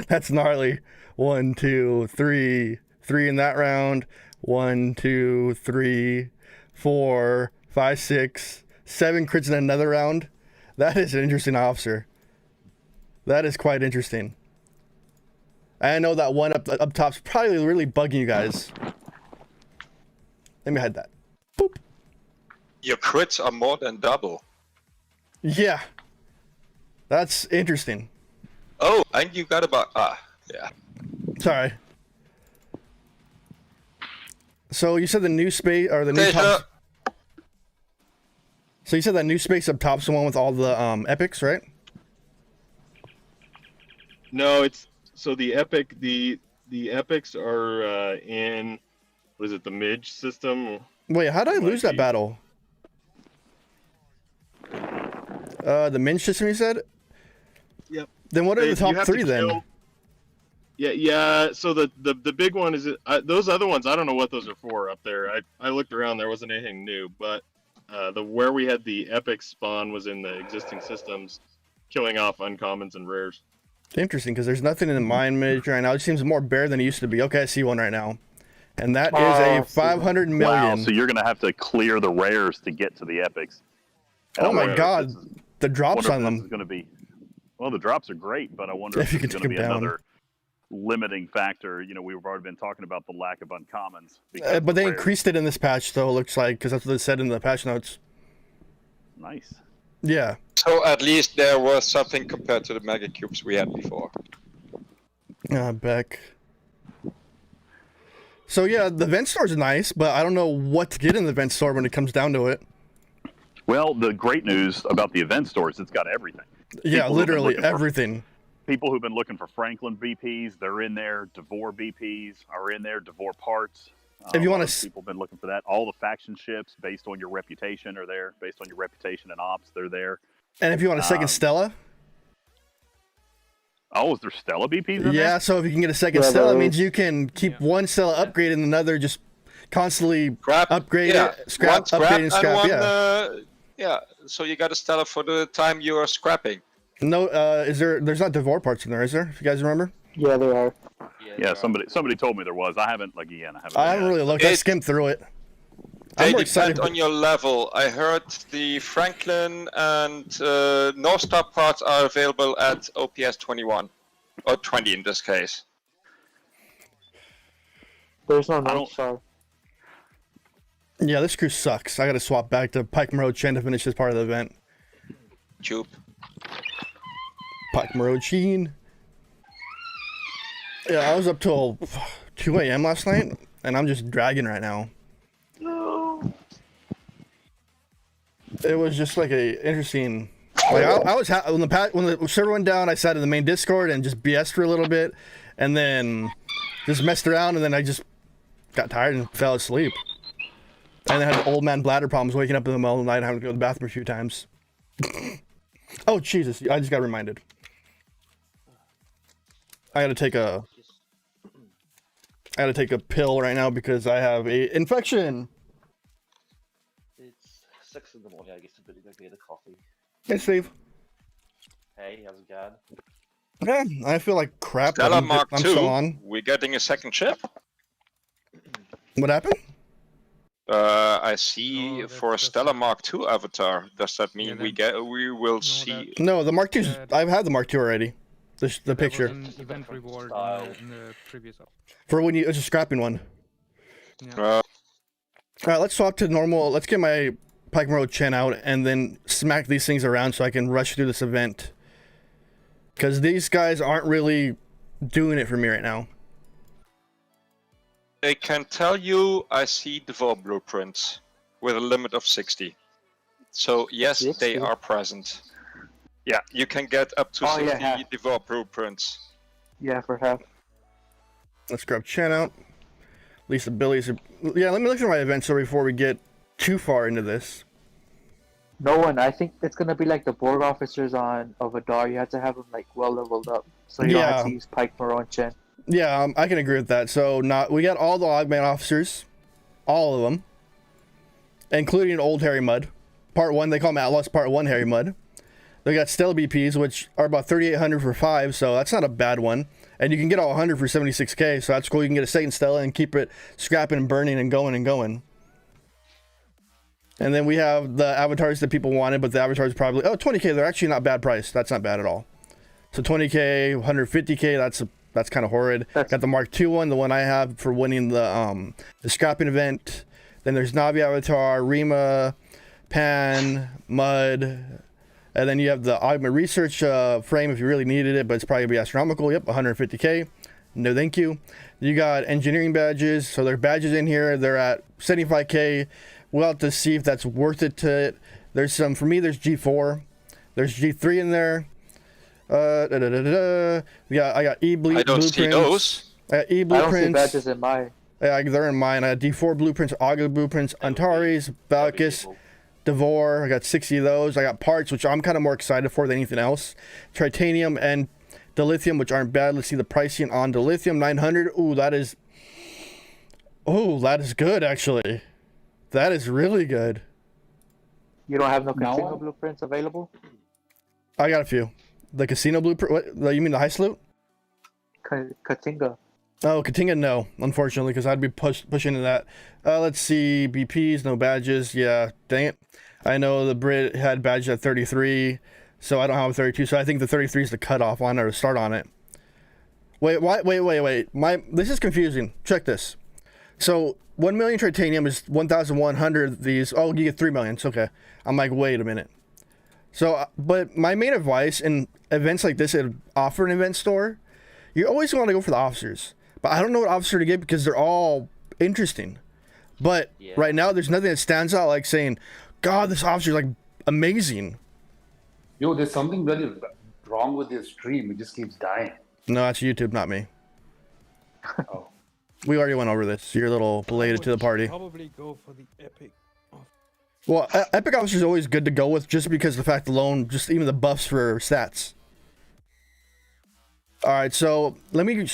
That's gnarly. 1, 2, 3. 3 in that round. 1, 2, 3, 4, 5, 6, 7 crits in another round. That is an interesting officer. That is quite interesting. I know that one up top's probably really bugging you guys. Let me hide that. Boop. Your crits are more than double. Yeah. That's interesting. Oh, and you got about yeah. Sorry. So you said the new space or the new top. So you said that new space up top's the one with all the epics, right? No, it's so the epics are in what is it, the Midge system? Wait, how did I lose that battle? The Minch system, you said? Yep. Then what are the You top have 3 to then? kill- Yeah. So the big one is those other ones. I don't know what those are for up there. I looked around. There wasn't anything new, but where we had the epic spawn was in the existing systems, killing off uncommons and rares. Interesting, because there's nothing in the mine mage right now. It seems more bare than it used to be. Okay, I see one right now. And that is a 500 million. Wow, so you're going to have to clear the rares to get to the epics. And Oh I my wonder if god, this is- the drops wonder on if this them. is going to be, well, the drops are great, but I wonder If if you it's can going to take be 'em down. another limiting factor. You know, we've already been talking about the lack of uncommons. because But of they rares. increased it in this patch, though, it looks like, because that's what they said in the patch notes. Nice. Yeah. So at least there was something compared to the mega cubes we had before. Beck. So yeah, the vent store's nice, but I don't know what to get in the vent store when it comes down to it. Well, the great news about the event store is it's got everything. Yeah, People who've been literally looking for- everything. People who've been looking for Franklin BPs, they're in there. Devore BPs are in there. Devore parts. If you a lot wanna of s- people have been looking for that. All the faction ships, based on your reputation, are there. Based on your reputation and ops, they're there. And if you want a second Stella, Oh, is there Stella BPs in yeah, there? so if you can get a second Yeah, Stella, it there means is. you can keep one Stella upgraded and another just constantly upgrade yeah. it, scrap, One scrap upgrade and and scrap, one, yeah. yeah. So you got a Stella for the time you are scrapping. No, there's not Devore parts in there, is there? If you guys remember? Yeah, they are. Yeah, somebody told me there was. I haven't I haven't really looked. I It- skimmed through it. They I'm more depend excited. on your level. I heard the Franklin and North Star parts are available at OPS 21. Or 20 in this case. There's no don't- North Star. Yeah, this crew sucks. I gotta swap back to Pike Road Chen to finish this part of the event. Tube. Pike Road Sheen. Yeah, I was up till 2 a.m. last night, and I'm just dragging right now. No. It was just like a interesting. Like I was when the server went down, I sat in the main Discord and just BS'd for a little bit, and then just messed around, and then I just got tired and fell asleep. And I had old man bladder problems, waking up in the middle of the night, having to go to the bathroom a few times. Oh Jesus! I just got reminded. I gotta take a pill right now because I have a infection. It's 6 in the morning. I guess I'm going to go get a coffee. Hey Steve. Hey, how's it going? Yeah, I feel like crap. but Stella I'm Mark still II. on. We're getting a second ship. What happened? I see No, that's for a just Stella a- Mark II avatar. Does that mean Yeah, we will no, see? No, the Mark II's. That- I've had the Mark II already. The that picture was an event reward in the previous up. for when you. It's a scrapping one. Yeah. All right, let's swap to normal. Let's get my Pike Road Chen out and then smack these things around so I can rush through this event. Because these guys aren't really doing it for me right now. I can tell you, I see develop blueprints with a limit of 60. So yes, 60? they are present. Yeah, you can get up to Oh, 60 yeah. develop blueprints. Yeah, for half. Let's grab Chen out. At least the Billies are... Yeah, let me look at my event so before we get too far into this. No one. I think it's gonna be like the Borg officers on Avadar. You have to have them like well leveled up, so you don't have to Yeah. use Pike, Maron, Chen. Yeah, I can agree with that. So we got all the Augment officers. All of them. Including Old Harry Mudd. Part 1, they call them Outlaws Part 1 Harry Mudd. They got Stella BPs, which are about 3,800 for 5, so that's not a bad one. And you can get all 100 for 76k, so that's cool. You can get a second Stella and keep it scrapping and burning and going and going. And then we have the avatars that people wanted, but the avatars probably... Oh, 20k, they're actually not bad price. That's not bad at all. So 20k, 150k, that's kind of horrid. Got the Mark II one, the one I have for winning the scrapping event. Then there's Navi Avatar, Rima, Pan, Mud, and then you have the Augment Research frame if you really needed it, but it's probably gonna be astronomical. Yep, 150k. No, thank you. You got engineering badges, so there are badges in here. They're at 75k. We'll have to see if that's worth it to it. There's some for me. There's G4. There's G3 in there. I got E blueprints. I don't see those. I got E I don't see blueprints. badges in my. Yeah, they're in mine. I got D4 blueprints, Auga blueprints, Antares, Valkis, Devore. I got 60 of those. I got parts, which I'm kind of more excited for than anything else. Tritanium and dilithium, which aren't bad. Let's see the pricing on dilithium. 900. Ooh, that is. Oh, that is good actually. That is really good. You don't have no No. casino blueprints available? I got a few. The casino blueprint. What? You mean the heist loot? Katinga. Oh, Katinga, no, unfortunately, because I'd be pushing into that. Let's see, BPs, no badges. Yeah, dang it. I know the Brit had badges at 33, so I don't have a 32. So I think the 33 is the cutoff on it or start on it. Wait. This is confusing. Check this. So 1 million titanium is 1,100 of these. Oh, you get 3 million. It's okay. I'm like, wait a minute. So, but my main advice in events like this, at offer an event store, you always want to go for the officers. But I don't know what officer to get because they're all interesting. But right now, there's nothing that stands out like saying, God, this officer is like amazing. Yo, there's something really wrong with your stream. It just keeps dying. No, that's YouTube, not me. Oh. We already went over this. You're a little belated to the party. Probably go for the epic. Well, epic officer is always good to go with just because of the fact alone, just even the buffs for stats. All right, so let me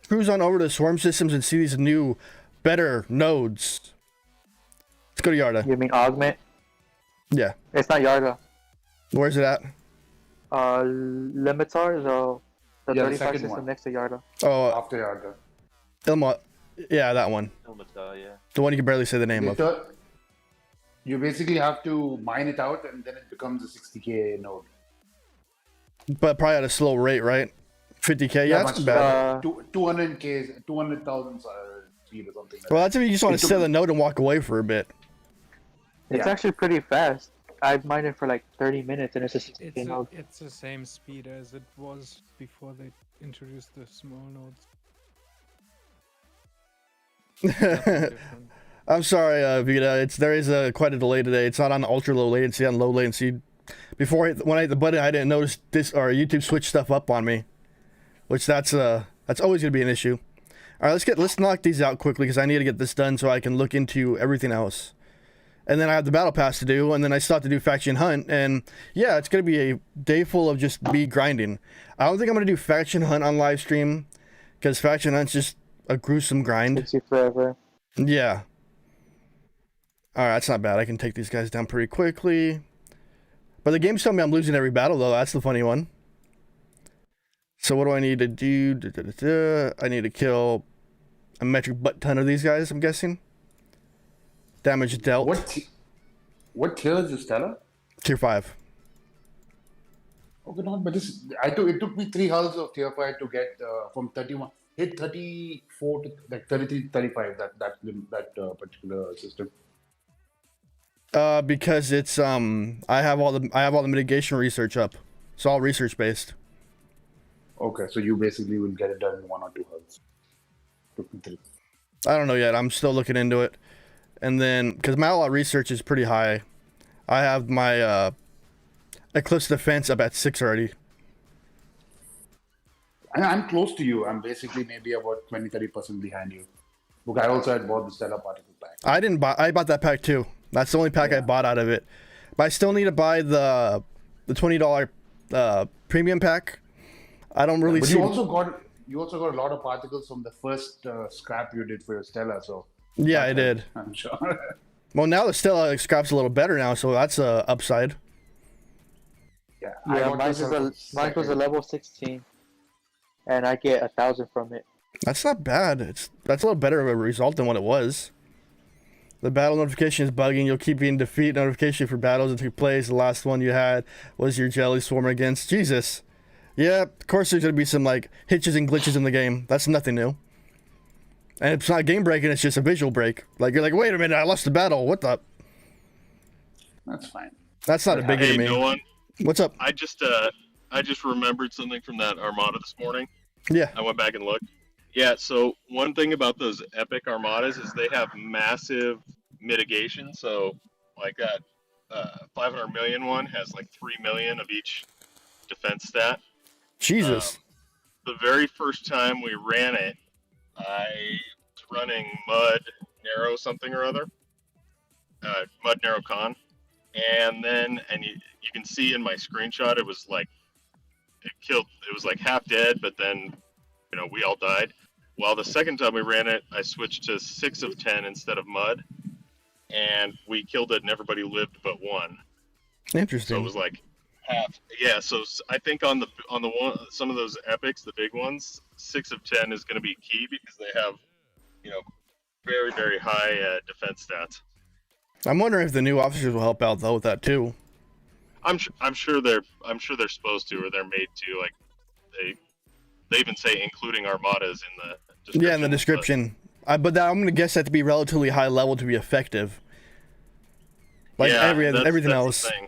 cruise on over to Swarm Systems and see these new, better nodes. Let's go to Yarda. You mean Augment? Yeah. It's not Yarda. Where's it at? Limitar, the Yeah, the 35 second system one. next to Yarda. Oh, After Yarda. Ilma. Yeah, that one. Yeah. The one you can barely say the name of. You basically have to mine it out and then it becomes a 60k node. But probably at a slow rate, right? 50k? Yeah, that's much not bad. 200k, 200,000 speed or something. Well, that's if you just want to sell the node and walk away for a bit. It's Yeah. actually pretty fast. I've mined it for like 30 minutes and it's a 60k node. It's the same speed as it was before they introduced the small nodes. Nothing different. I'm sorry, Vita. There is quite a delay today. It's not on ultra low latency, on low latency. Before when I hit the button, I didn't notice this or YouTube switched stuff up on me, which that's always gonna be an issue. All right, let's knock these out quickly because I need to get this done so I can look into everything else. And then I have the battle pass to do, and then I still have to do faction hunt. And yeah, it's gonna be a day full of just me grinding. I don't think I'm gonna do faction hunt on live stream because faction hunt's just a gruesome grind. Takes you forever. Yeah. All right, that's not bad. I can take these guys down pretty quickly. But the game's telling me I'm losing every battle, though. That's the funny one. So what do I need to do? I need to kill a metric butt ton of these guys, I'm guessing. Damage dealt. What tier is this, Stella? Tier 5. Okay, not, but this it took me 3 hulls of tier 5 to get from 31 hit 34 to like 33 35 that particular system. Because it's I have all the mitigation research up. It's all research based. Okay, so you basically will get it done in 1 or 2 hulls. Took me 3. I don't know yet. I'm still looking into it. And then, because my outlaw research is pretty high, I have my Eclipse defense up at 6 already. I'm close to you. I'm basically maybe about 20-30% behind you. But I also had bought the Stella particle pack. I bought that pack too. That's the only pack I bought out of it. But I still need to buy the $20 premium pack. I don't really see. You also got a lot of particles from the first scrap you did for your Stella, so yeah, I did. I'm sure. Well, now the Stella scrap's a little better now, so that's a upside. Yeah, mine was a level 16, and I get 1,000 from it. That's not bad. That's a little better of a result than what it was. The battle notification is bugging. You'll keep getting defeat notification for battles that took place. The last one you had was your jelly swarm against Jesus. Yeah, of course there's gonna be some like hitches and glitches in the game. That's nothing new. And it's not game breaking, it's just a visual break. Like you're like, wait a minute, I lost the battle. What the? That's fine. That's not a biggie to me. No one. What's up? I just remembered something from that Armada this morning. Yeah. I went back and looked. Yeah, so one thing about those epic Armadas is they have massive mitigation. So like that 500 million one has like 3 million of each defense stat. Jesus. The very first time we ran it, I was running Mud Narrow something or other. Mud Narrow Con. And then, you can see in my screenshot, it was like, it was like half dead, but then, we all died. Well, the second time we ran it, I switched to 6 of 10 instead of Mud, and we killed it and everybody lived but 1. Interesting. So it was like half. Yeah, so I think on the one, some of those epics, the big ones, 6 of 10 is going to be key because they have, very, very high defense stats. I'm wondering if the new officers will help out though with that too. I'm sure they're supposed to, or they're made to. Like they even say including armadas in the description. Yeah, in the description. But I'm gonna guess that to be relatively high level to be effective. Like yeah, everything that's else. the thing.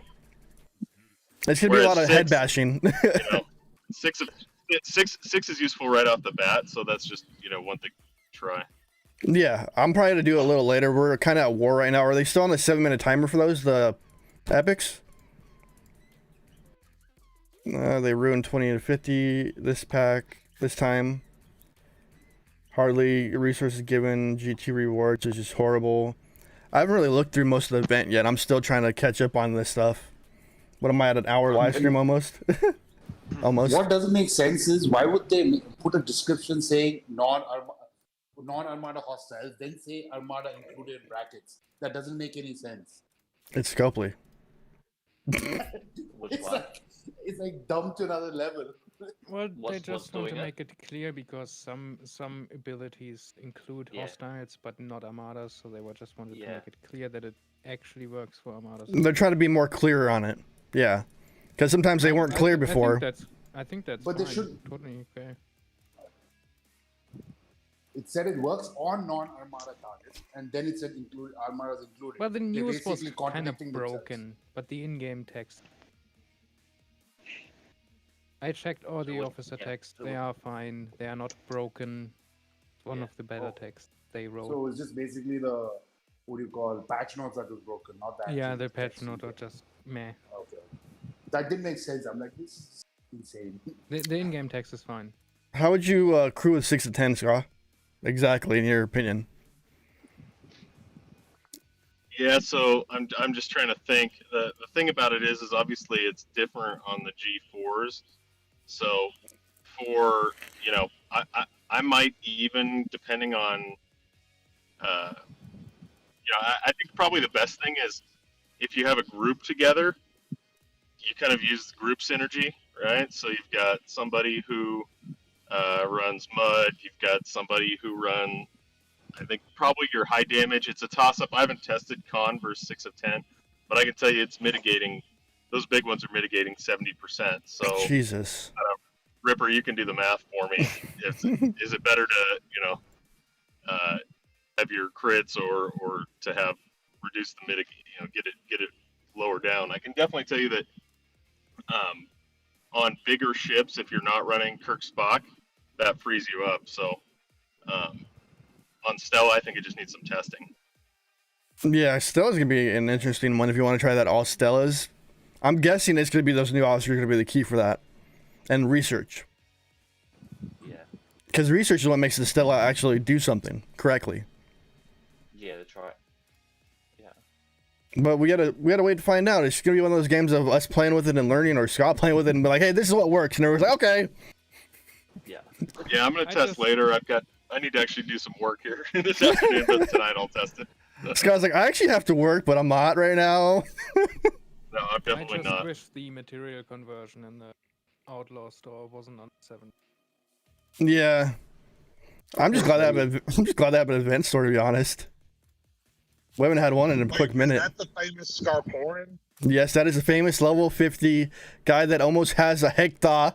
It's gonna be a lot of head bashing. 6 is useful right off the bat, so that's just one thing to try. Yeah, I'm probably gonna do it a little later. We're kind of at war right now. Are they still on the 7-minute timer for those, the epics? They ruined 20 to 50 this pack this time. Hardly resources given. GT rewards is just horrible. I haven't really looked through most of the event yet. I'm still trying to catch up on this stuff. What am I at, an hour live stream almost? Almost. What doesn't make sense is why would they put a description saying non-Armada hostiles, then say Armada included in brackets? That doesn't make any sense. It's Scopely. It's like dumb to another level. Well, they just want to make it clear because some abilities include hostiles, but not armadas, so they just wanted to make it clear that it actually works for armadas. They're trying to be more clear on it. Yeah, because sometimes they weren't clear before. I think that's but fine. They should Totally fair. It said it works on non-Armada targets, and then it said Armadas included. Well, the news was kind of contradicting broken, themselves. but the in-game text. I checked all the officer text. They are fine. They are not broken. One of the better texts they wrote. So it's just basically the patch notes that was broken, not that. Yeah, the patch notes are just meh. Okay, that didn't make sense. I'm like, this is insane. The in-game text is fine. How would you crew with 6 of 10, Scott? Exactly, in your opinion. Yeah, so I'm just trying to think. The thing about it is obviously it's different on the G4s. So for I might even, depending on I think probably the best thing is if you have a group together, you kind of use group synergy. right? So you've got somebody who runs mud. You've got somebody who run, I think, probably your high damage. It's a toss-up. I haven't tested con versus 6 of 10, but I can tell you it's mitigating. Those big ones are mitigating 70%. So, Jesus. Ripper, you can do the math for me. Is it better to, have your crits or to have reduce the mitigate, get it lower down? I can definitely tell you that on bigger ships, if you're not running Kirk Spock, that frees you up. So on Stella, I think it just needs some testing. Yeah, Stella's gonna be an interesting one if you want to try that all Stellas. I'm guessing it's gonna be those new officers are gonna be the key for that, and research. Yeah. Because research is what makes the Stella actually do something correctly. Yeah, that's right. Yeah. But we gotta wait to find out. It's gonna be one of those games of us playing with it and learning, or Scott playing with it and be like, "Hey, this is what works," and everyone's like, "Okay." Yeah. Yeah, I'm gonna test later. I need to actually do some work here this afternoon, but tonight I'll test it. Scott's like, "I actually have to work, but I'm not right now." No, I'm definitely I just not. wish the material conversion in the Outlaw store wasn't on 7. Yeah, I'm just glad I have an event store, to be honest. We haven't had one in a quick minute. Is that the famous Scarporian? Yes, that is a famous level 50 guy that almost has a hectare.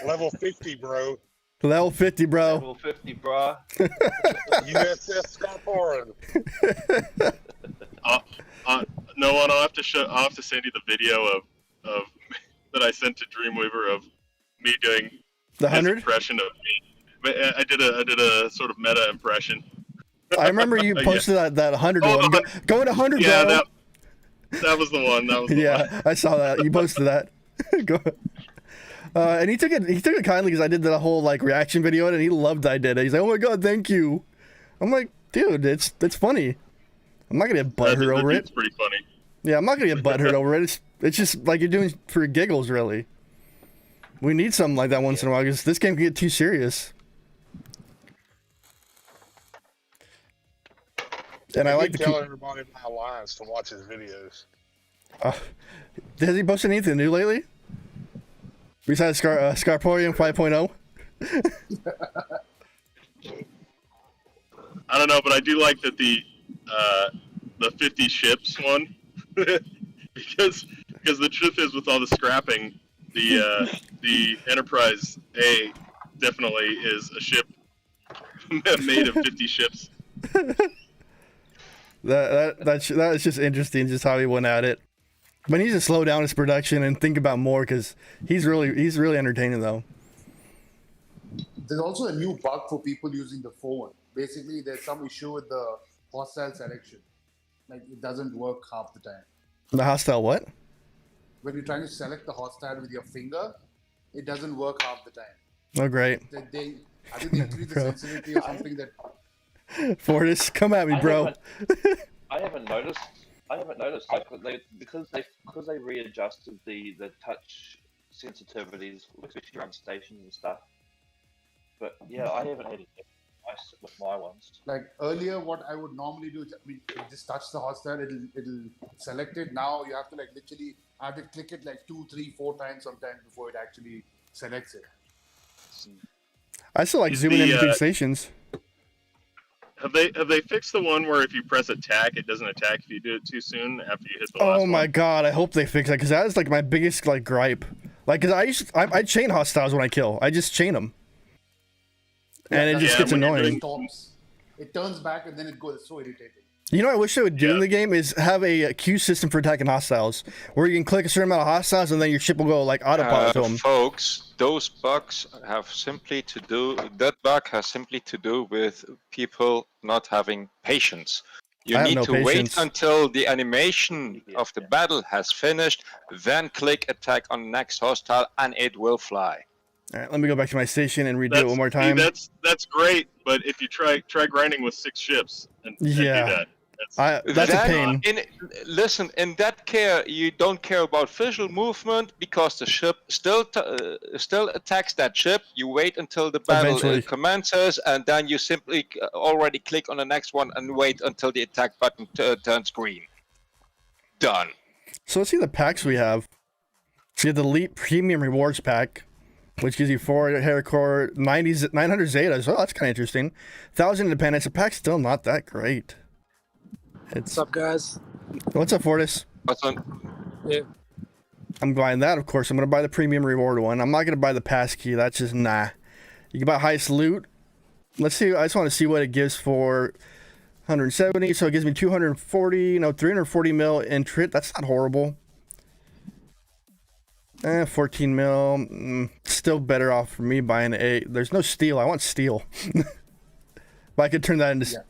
Level 50, bro. Level 50, bro. Level 50, brah. USS Scarporian. No one. I'll have to send you the video of that I sent to Dreamweaver of me doing The his 100? impression of me. I did a sort of meta impression. I remember you posted that 100 one. Go to 100, Yeah, bro. that was the one. That was the Yeah, one. I saw that. You posted that. Go. And he took it kindly because I did the whole like reaction video and he loved that I did it. He's like, "Oh my god, thank you." I'm like, dude, it's funny. I'm not gonna get butthurt over it. It's pretty funny. Yeah, I'm not gonna get butthurt over it. It's just like you're doing for giggles, really. We need something like that once in a while because this game can get too serious. And I like to tell everybody in my alliance to watch his videos. Has he posted anything new lately? Besides Scarporium 5.0? I don't know, but I do like that the 50 ships one because the truth is with all the scrapping, the Enterprise A definitely is a ship made of 50 ships. That's just interesting, just how he went at it. But he needs to slow down his production and think about more because he's really entertaining though. There's also a new bug for people using the phone. Basically, there's some issue with the hostile selection. Like it doesn't work half the time. The hostile what? When you're trying to select the hostile with your finger, it doesn't work half the time. Oh great. I think they increase the sensitivity or something that. Fortis, come at me, bro. I haven't noticed. Like because they readjusted the touch sensitivities, especially around stations and stuff. But yeah, I haven't had it with my ones. Like earlier, what I would normally do, you just touch the hostile, it'll select it. Now you have to like literally, I have to click it like 2, 3, 4 times sometimes before it actually selects it. I still like zooming in between stations. Have they fixed the one where if you press attack, it doesn't attack if you do it too soon after you hit the last one? Oh my god, I hope they fix that because that is like my biggest like gripe. Like, cause I chain hostiles when I kill. I just chain them, and it just gets annoying. It turns back and then it goes. It's so irritating. You know what I wish they would do in the game is have a queue system for attacking hostiles, where you can click a certain amount of hostiles and then your ship will go like autopilot to them. Folks, those bugs have simply to do. That bug has simply to do with people not having patience. You need to wait until the animation of the battle has finished, then click attack on the next hostile, and it will fly. All right, let me go back to my station and redo it one more time. That's great, but if you try grinding with 6 ships and do that. That's a pain. Listen, in that care, you don't care about visual movement because the ship still attacks that ship. You wait until the battle commences, and then you simply already click on the next one and wait until the attack button turns green. Done. So let's see the packs we have. So you get the Elite Premium Rewards Pack, which gives you 4 hair core, 900 Zetas. Oh, that's kind of interesting. 1,000 Independence. The pack's still not that great. What's up, guys? What's up, Fortis? What's on? Yeah. I'm buying that, of course. I'm going to buy the Premium Reward one. I'm not going to buy the Pass Key. That's just nah. You can buy Highest Loot. Let's see. I just want to see what it gives for 170. So it gives me 340 mil in Trit. That's not horrible. 14 mil. Still better off for me buying 8. There's no steel. I want steel. But I could turn that into.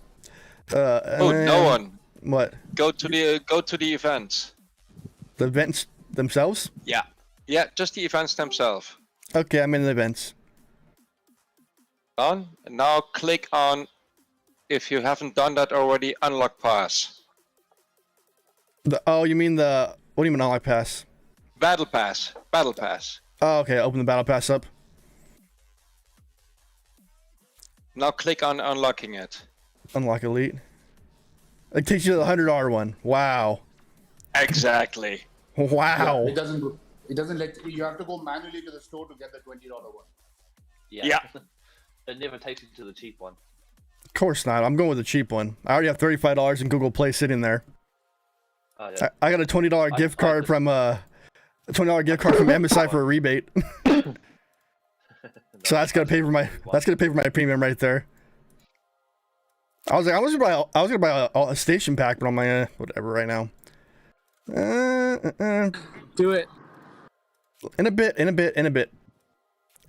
No one. What? Go to the events. The events themselves? Yeah. Yeah, just the events themselves. Okay, I'm in the events. Done. And now click on, if you haven't done that already, unlock pass. Oh, you mean the? What do you mean unlock pass? Battle pass. Battle pass. Oh, okay. Open the battle pass up. Now click on unlocking it. Unlock elite. It takes you to the $100 one. Wow. Exactly. Wow. Yeah, it doesn't let you have to go manually to the store to get the $20 one. Yeah. It never takes you to the cheap one. Of course not. I'm going with the cheap one. I already have $35 in Google Play sitting there. Oh, yeah. I got a $20 gift card from MSI for a rebate. So that's gonna pay for my premium right there. I was gonna buy a station pack, but I'm like, whatever right now. Do it. In a bit.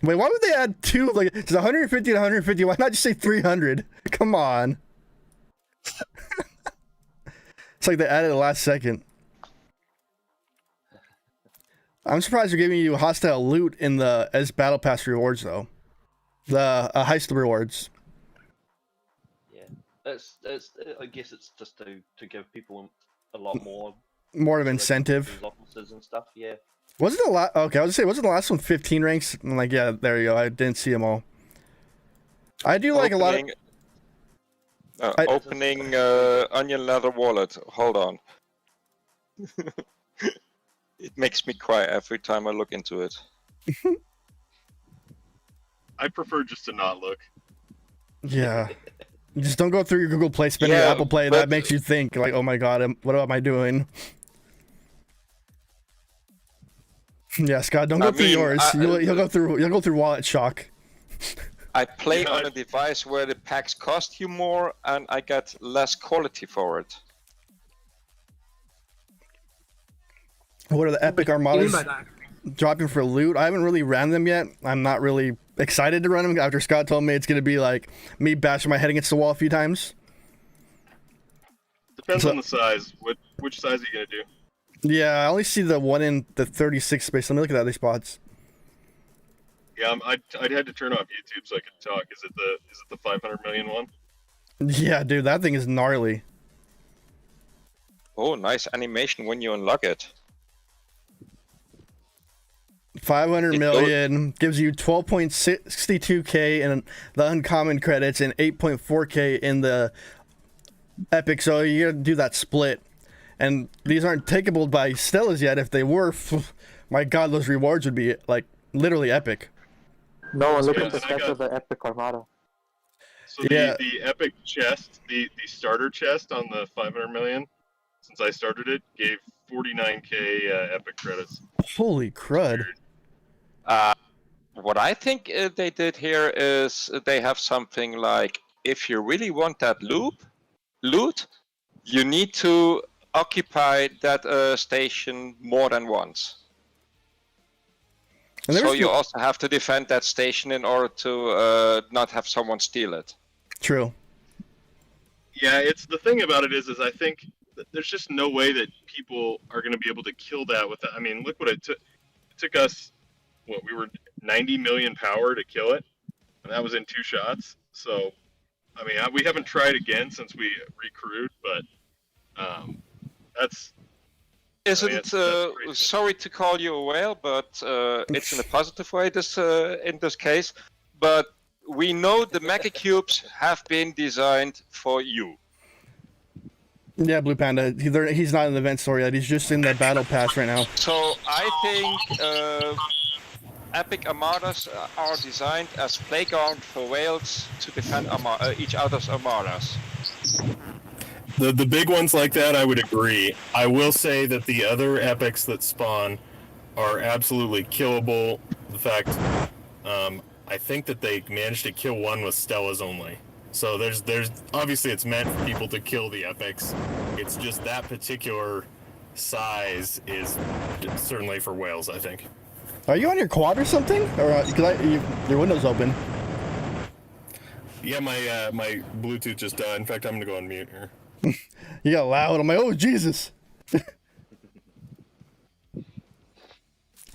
Wait, why would they add 2? Like, it's 150 to 150. Why not just say 300? Come on. It's like they added the last second. I'm surprised they're giving you hostile loot in the as battle pass rewards though. The heist rewards. Yeah, I guess it's just to give people a lot more of incentive. Officers and stuff. Yeah. Wasn't the last? Okay, I was gonna say, wasn't the last one 15 ranks? I'm like, yeah, there you go. I didn't see them all. I do like a lot of. Opening onion leather wallet. Hold on. It makes me cry every time I look into it. I prefer just to not look. Yeah. You just don't go through your Google Play, spend your Apple Play. That makes you think, like, oh my god, what am I doing? Yeah, Scott, don't go through yours. You'll go through wallet shock. I play on a device where the packs cost you more, and I get less quality for it. What are the epic armadas dropping for loot? I haven't really ran them yet. I'm not really excited to run them after Scott told me it's going to be like me bashing my head against the wall a few times. Depends on the size. Which size are you going to do? Yeah, I only see the one in the 36 space. Let me look at the other spots. Yeah, I'd had to turn off YouTube so I could talk. Is it the 500 million one? Yeah, dude, that thing is gnarly. Oh, nice animation when you unlock it. 500 million gives you 12.62k in the uncommon credits and 8.4k in the epic. So you gotta do that split. And these aren't takeable by Stellas yet. If they were, my god, those rewards would be like literally epic. No, look at the specs of the epic Armada. So the epic chest, the starter chest on the 500 million, since I started it, gave 49k epic credits. Holy crud. What I think they did here is they have something like, if you really want that loot, you need to occupy that station more than once. So you also have to defend that station in order to not have someone steal it. True. Yeah, it's the thing about it is I think there's just no way that people are going to be able to kill that with that. I mean, look what it took. It took us, we were 90 million power to kill it, and that was in 2 shots. So, I mean, we haven't tried again since we recruit, but that's. Sorry to call you a whale, but it's in a positive way in this case. But we know the mega cubes have been designed for you. Yeah, Blue Panda. He's not in the event store yet. He's just in the battle pass right now. So I think epic armadas are designed as playground for whales to defend each other's armadas. The big ones like that, I would agree. I will say that the other epics that spawn are absolutely killable. In fact, I think that they managed to kill one with Stella's only. So there's obviously it's meant for people to kill the epics. It's just that particular size is certainly for whales, I think. Are you on your quad or something? Or your window's open? Yeah, my Bluetooth just died. In fact, I'm gonna go on mute here. You got loud. I'm like, oh Jesus.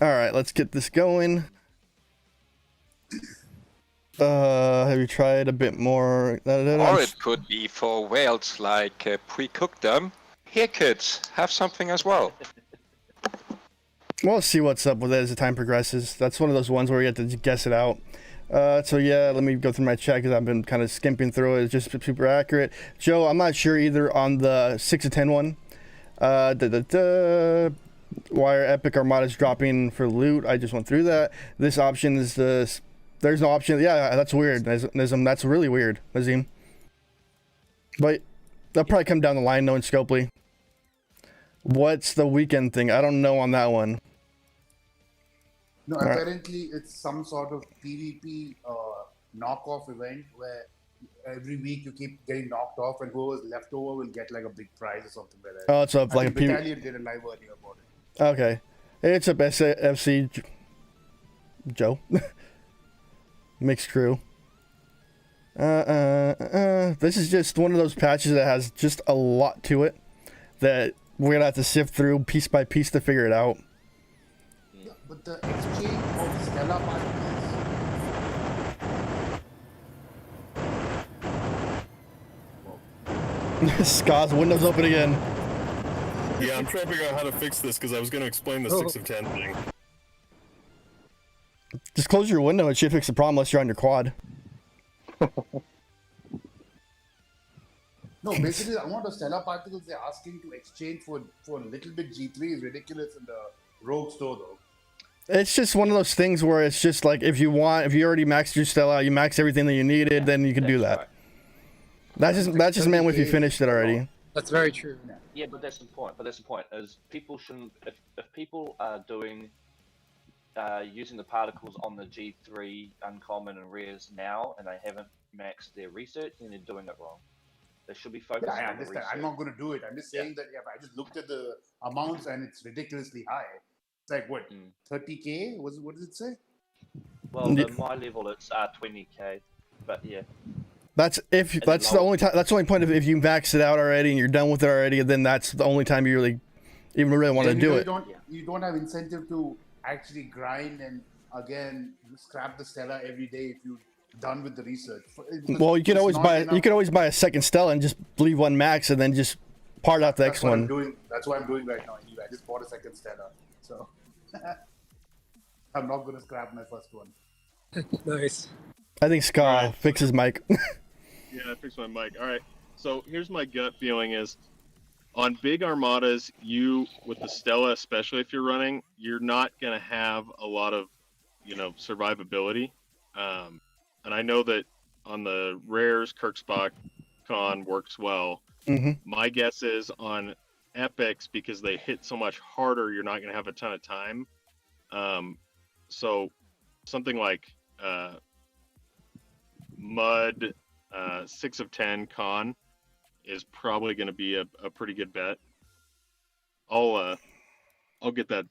All right, let's get this going. Have you tried a bit more? Or it could be for whales, like pre-cook them. Here, kids, have something as well. We'll see what's up with it as the time progresses. That's one of those ones where you have to guess it out. So yeah, let me go through my chat because I've been kind of skimping through it. It's just super accurate. Joe, I'm not sure either on the 6 of 10 one. Why are epic armadas dropping for loot? I just went through that. This option is the... There's no option. Yeah, that's weird. Nazim, that's really weird, Nazim. But they'll probably come down the line knowing Scopely. What's the weekend thing? I don't know on that one. No, apparently it's some sort of PvP knockoff event where every week you keep getting knocked off and whoever's left over will get like a big prize or something like that. Oh, it's up like a Battalion did a live earlier about it. Okay. It's up FC Joe. Mixed crew. This is just one of those patches that has just a lot to it that we're gonna have to sift through piece by piece to figure it out. Yeah, but the exchange of Stella particles. Ska's window's open again. Yeah, I'm trying to figure out how to fix this because I was going to explain the 6 of 10 thing. Just close your window. It should fix the problem unless you're on your quad. No, basically, the amount of Stella particles they're asking to exchange for a little bit G3 is ridiculous in the rogue store, though. It's just one of those things where it's just like if you already maxed your Stella, you maxed everything that you needed, then you can do that. Right. That's just meant if you finished it already. That's very true. Yeah, but that's the point. Is people shouldn't if people are doing using the particles on the G3 uncommon and rares now and they haven't maxed their research, then they're doing it wrong. They should be focusing I on the understand. research. I'm not going to do it. I'm just saying that if I just looked at the amounts and it's ridiculously high. It's like what, 30k? What does it say? Well, at my level it's 20k, but yeah. That's the only time. That's the only point of if you max it out already and you're done with it already, then that's the only time you really want to do it. You don't have incentive to actually grind and again scrap the Stella every day if you're done with the research. Well, you can always buy a second Stella and just leave one max and then just part out the next one. That's what I'm doing right now. Anyway, I just bought a second Stella, so I'm not going to scrap my first one. Nice. I think Ska fix his mic. Yeah, I fixed my mic. All right. So here's my gut feeling is on big armadas, with the Stella, especially if you're running, you're not going to have a lot of, survivability. And I know that on the rares, Kirksbach con works well. Mm-hmm. My guess is on epics, because they hit so much harder, you're not going to have a ton of time. So something like Mud 6 of 10 con is probably going to be a pretty good bet. I'll get that.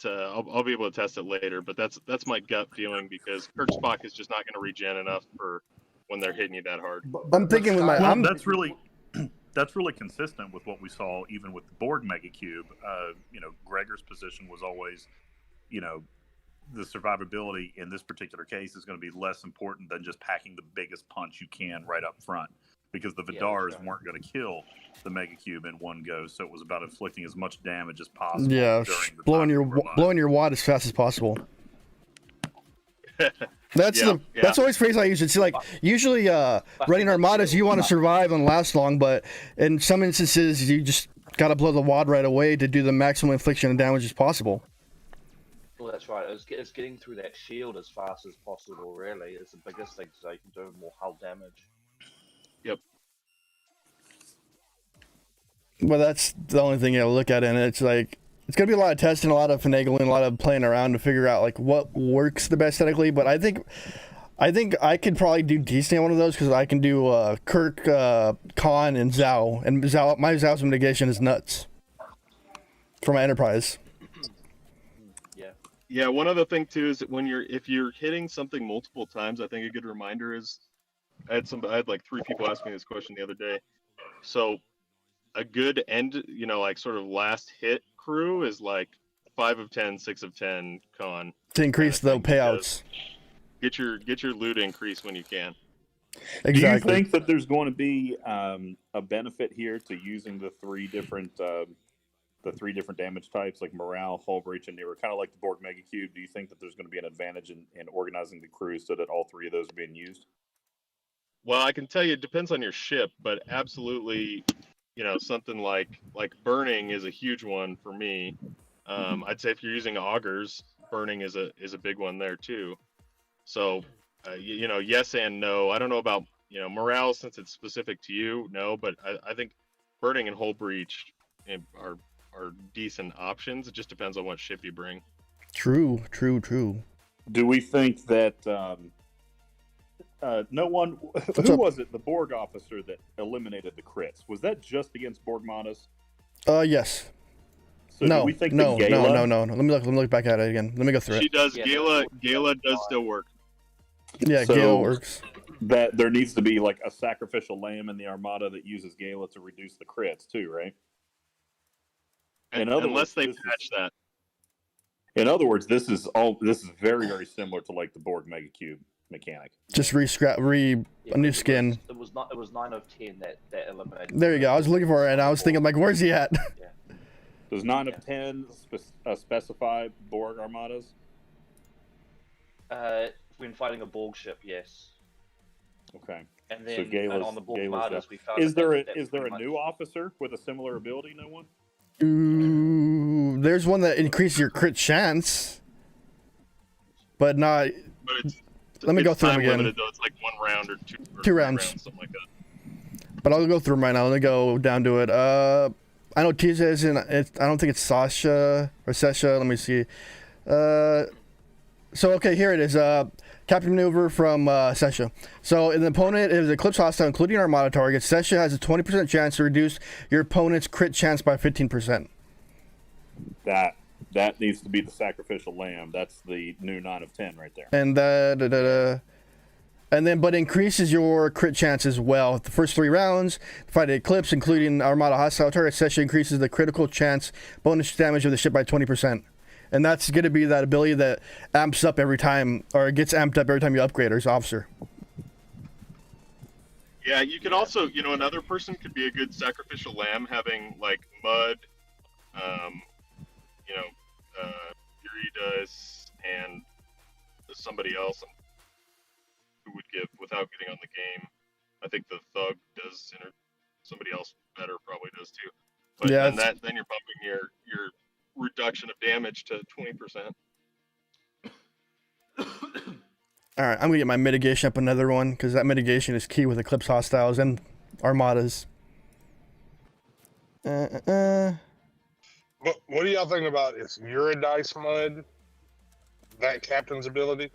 I'll be able to test it later, but that's my gut feeling because Kirksbach is just not going to regen enough for when they're hitting you that hard. I'm thinking with my. That's really consistent with what we saw even with the Borg Mega Cube. Gregor's position was always, the survivability in this particular case is going to be less important than just packing the biggest punch you can right up front, because the Vidars weren't going to kill the Mega Cube in one go, so it was about inflicting as much damage as possible. Yeah, blowing your wad as fast as possible. That's that's always phrase I use. It's like usually running armadas, you want to survive and last long, but in some instances you just gotta blow the wad right away to do the maximum infliction of damage as possible. Well, that's right. It's getting through that shield as fast as possible. Really, it's the biggest thing so you can do more hull damage. Yep. Well, that's the only thing you look at, and it's like it's gonna be a lot of testing, a lot of finagling, a lot of playing around to figure out like what works the best technically. But I think I could probably do decent at one of those because I can do Kirk, Khan, and Zhao, and Zhao. My Zhao's mitigation is nuts for my Enterprise. Yeah, one other thing too is that if you're hitting something multiple times, I think a good reminder is I had like 3 people ask me this question the other day. So a good end, like sort of last hit crew is like 5 of 10, 6 of 10 con To increase the payouts. Get your loot increase when you can. Exactly. Do you think that there's going to be a benefit here to using the three different damage types like morale, hull breach, and newer, kind of like the Borg Mega Cube? Do you think that there's going to be an advantage in organizing the crew so that all 3 of those are being used? Well, I can tell you it depends on your ship, but absolutely, something like burning is a huge one for me. I'd say if you're using augers, burning is a big one there too. So, yes and no. I don't know about morale since it's specific to you, no, but I think burning and hull breach are decent options. It just depends on what ship you bring. True. Do we think that no one? Who was it? The Borg officer that eliminated the crits? Was that just against Borg Monas? Yes. So do we think that Gala... No. Let me look back at it again. Let me go through it. She does. Gala does still work. Yeah, so Gala works. That there needs to be like a sacrificial lamb in the Armada that uses Gala to reduce the crits too, right? Unless they patch that. In other words, this is very, very similar to like the Borg Mega Cube mechanic. Just a new skin. It was 9 of 10 that eliminated. There you go. I was looking for it, and I was thinking like, where's he at? Yeah. Does 9 of 10 specify Borg Armadas? When fighting a Borg ship, yes. Okay. And then so on the Borg Armadas, we found is there a new officer with a similar ability? No one. Ooh, there's one that increases your crit chance, but not. But let me go through them again. Limited, though. It's like 1 round or 2 rounds, something like that. But I'll go through them right now. Let me go down to it. I know Tiza isn't. I don't think it's Sasha or Sesha. Let me see. So okay, here it is. Captain Maneuver from Sesha. So an opponent is Eclipse hostile, including Armada targets. Sesha has a 20% chance to reduce your opponent's crit chance by 15%. That needs to be the sacrificial lamb. That's the new 9 of 10 right there. And but increases your crit chance as well. The first 3 rounds, fight an Eclipse, including Armada hostile target. Sesha increases the critical chance bonus damage of the ship by 20%. And that's going to be that ability that amps up every time, or gets amped up every time you upgrade as officer. Yeah, you could also, another person could be a good sacrificial lamb, having like Mud, Eurydice, and somebody else who would give without getting on the game. I think the Thug does, somebody else better probably does too. But yeah, then you're bumping your reduction of damage to 20%. All right, I'm gonna get my mitigation up another one because that mitigation is key with Eclipse hostiles and Armadas. But what do y'all think about is Eurydice Mud that captain's ability?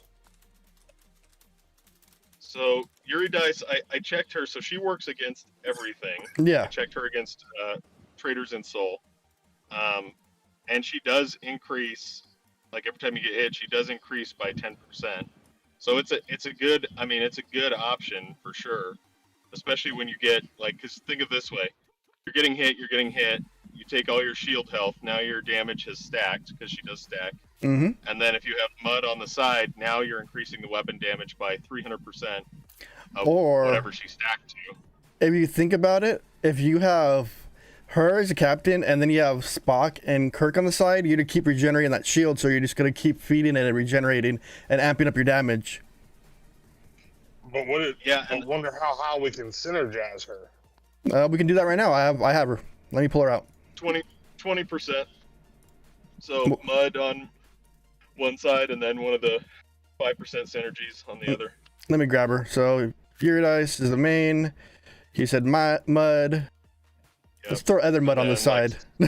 So Eurydice, I checked her, so she works against everything. Yeah. I checked her against Traders in Soul. And she does increase, like every time you get hit, she does increase by 10%. So it's a good option for sure, especially when you get because think of it this way, you're getting hit, you take all your shield health, now your damage has stacked because she does stack. Mm-hmm. And then if you have Mud on the side, now you're increasing the weapon damage by 300% of whatever she stacked to. If you think about it, if you have her as a captain, and then you have Spock and Kirk on the side, you're to keep regenerating that shield, so you're just gonna keep feeding it and regenerating and amping up your damage. But what? Yeah, I wonder how we can synergize her. We can do that right now. I have her. Let me pull her out. 20%. So Mud on one side, and then one of the 5% synergies on the other. Let me grab her. So Fury Dice is the main. He said Mud. Yep. Let's throw other Mud on the side. Oh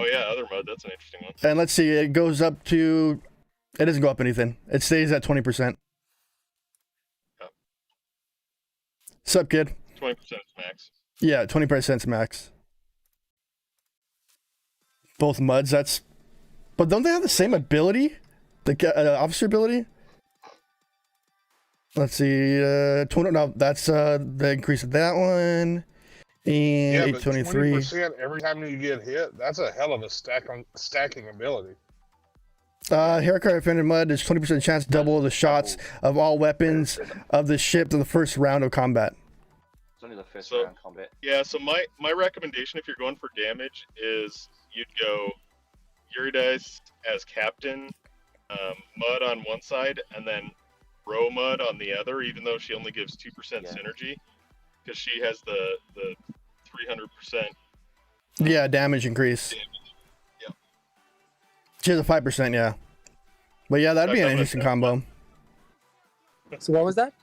yeah, other Mud. That's an interesting one. And let's see. It goes up to. It doesn't go up anything. It stays at 20%. Yep. Sup, kid? 20% is max. Yeah, 20% max. Both Muds. That's. But don't they have the same ability? The officer ability? Let's see, 20. No, that's the increase of that one. And Yeah, but 823. 20% every time you get hit, that's a hell of a stacking ability. Haircut offended Mud is 20% chance double the shots of all weapons of the ship to the first round of combat. It's only the first round combat. Yeah, so my recommendation if you're going for damage is you'd go Yuri Dice as captain, Mud on one side, and then Row Mud on the other, even though she only gives 2% synergy, because she has the 300%. Yeah, damage increase. Yeah. She has a 5%, yeah. But yeah, that'd be an interesting combo. So what was that?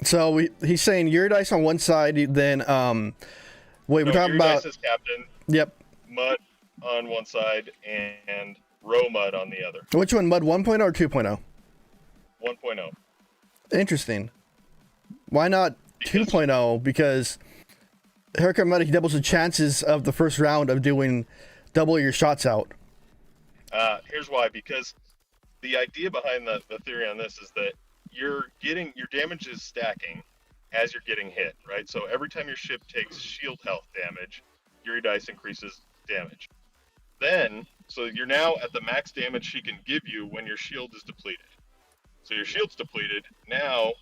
So he's saying Yuri Dice on one side, then wait, we're talking Yuri about. Dice as captain. Yep. Mud on one side and Row Mud on the other. Which one, Mud 1.0 or 2.0? 1.0. Interesting. Why not 2.0? Because Haircut Mud, he doubles the chances of the first round of doing double your shots out. Here's why. Because the idea behind the theory on this is that your damage is stacking as you're getting hit, right? So every time your ship takes shield health damage, Yuri Dice increases damage. Then, so you're now at the max damage she can give you when your shield is depleted. So your shield's depleted. Now,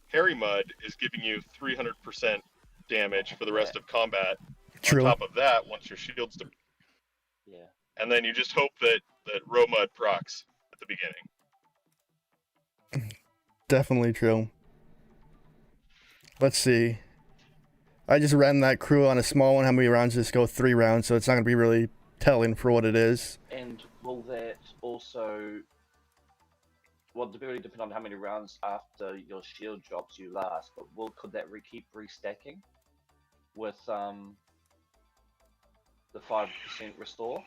Harry Mud is giving you 300% damage for the rest of combat. True. On top of that, once your shield's depleted. Yeah. And then you just hope that Row Mud procs at the beginning. Definitely true. Let's see. I just ran that crew on a small one. How many rounds? Just go 3 rounds, so it's not going to be really telling for what it is. And will that also... Well, it really depend on how many rounds after your shield drops you last, but could that keep restacking with the 5% restore?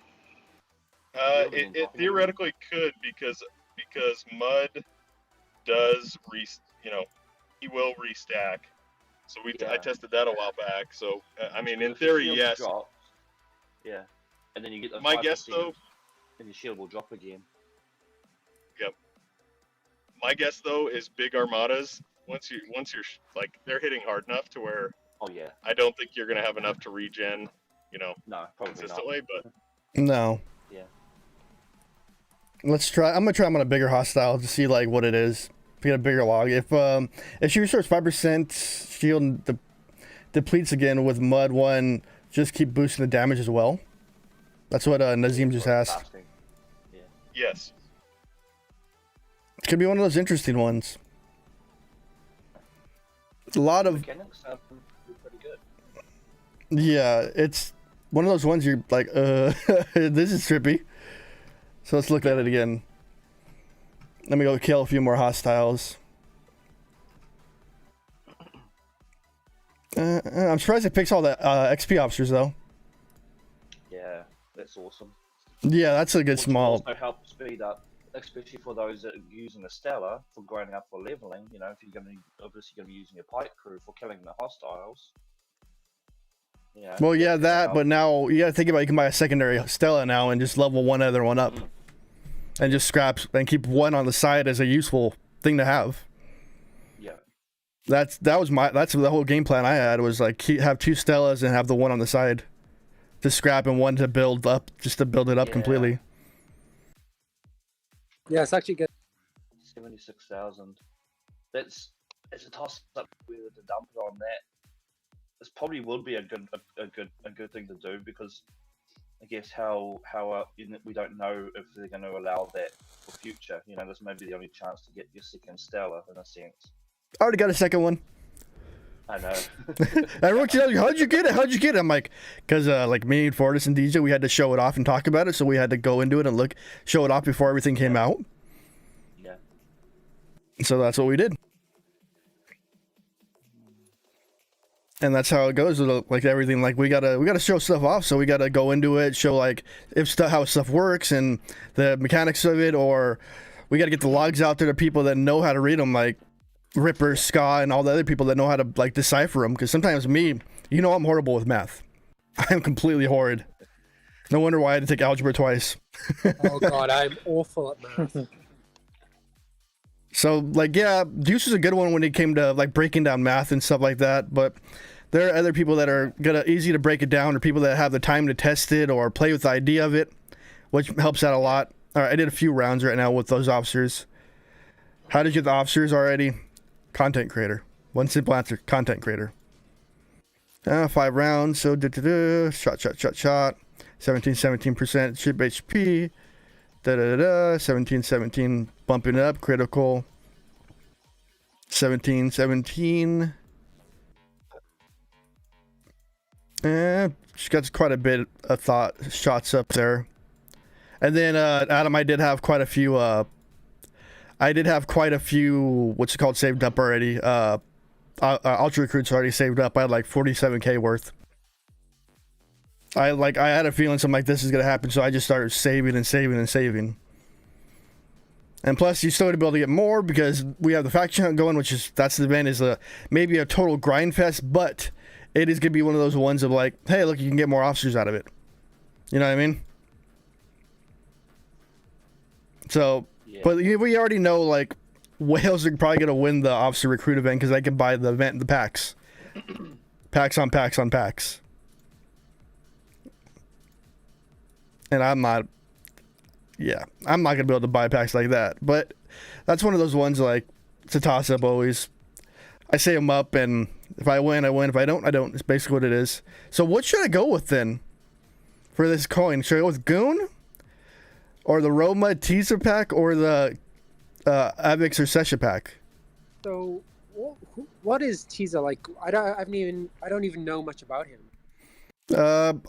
It theoretically could because Mud does he will restack. So I tested that a while back. So I mean, in theory, yes. Drops, yeah, and then you get the My guess though, and your shield will drop again. Yep. My guess though is big armadas. Once you're like they're hitting hard enough to where. Oh yeah. I don't think you're gonna have enough to regen. No, probably consistently, not. but. No. Yeah. Let's try. I'm gonna try them on a bigger hostile to see like what it is. To get a bigger log. If she restores 5% shield depletes again with Mud 1, just keep boosting the damage as well. That's what Nazim just asked. Yeah. Yes. It could be one of those interesting ones. A lot of. Mechanics are pretty good. Yeah, it's one of those ones you're like, this is trippy. So let's look at it again. Let me go kill a few more hostiles. I'm surprised it picks all the XP officers though. Yeah, that's awesome. Yeah, that's a good Which small. also help speed up, especially for those that are using a Stella for growing up for leveling. You know, if you're obviously going to be using a pike crew for killing the hostiles. Yeah. Well, yeah, that. But now you got to think about you can buy a secondary Stella now and just level one other one up, and just scraps and keep one on the side as a useful thing to have. Yeah. That's the whole game plan I had was like have 2 Stellas and have the one on the side to scrap and one to build up, just to build it up completely. Yeah, it's actually good. 76,000. It's a toss up whether to dump it on that this probably would be a good thing to do, because I guess how we don't know if they're going to allow that for future. You know, this may be the only chance to get your second Stella in a sense. I already got a second one. I know. Everyone's telling you, how'd you get it? How'd you get it? I'm like, because like me and Fortis and DJ, we had to show it off and talk about it, so we had to go into it and show it off before everything came out. Yeah. So that's what we did. And that's how it goes with like everything. Like we gotta show stuff off, so we gotta go into it, show like how stuff works and the mechanics of it, or we gotta get the logs out there to people that know how to read them, like Ripper, Ska, and all the other people that know how to like decipher them. Because sometimes I'm horrible with math. I am completely horrid. No wonder why I had to take algebra twice. Oh god, I'm awful at math. So like yeah, Deuce was a good one when it came to like breaking down math and stuff like that, but there are other people that are easy to break it down, or people that have the time to test it or play with the idea of it, which helps out a lot. All right, I did a few rounds right now with those officers. How did you get the officers already? Content creator. One simple answer, content creator. 5 rounds, so shot. 17% ship HP. 17 bumping it up, critical. 17. She got quite a bit of shots up there. And then Adam, I did have quite a few what's it called, saved up already. Ultra recruits already saved up. I had like 47k worth. I had a feeling something like this is gonna happen, so I just started saving. And plus, you still got to be able to get more because we have the faction hunt going, that's the event, is maybe a total grind fest, but it is gonna be one of those ones of like, hey, look, you can get more officers out of it. You know what I mean? So, yeah. But we already know like Wales are probably gonna win the officer recruit event because they can buy the event, the packs, packs on packs. And I'm not gonna be able to buy packs like that. But that's one of those ones like it's a toss up always. I say them up, and if I win, I win. If I don't, I don't. It's basically what it is. So what should I go with then for this coin? Should I go with Goon, or the Roma teaser pack, or the Avix or Sesha pack? So what is Teaser like? I don't even know much about him.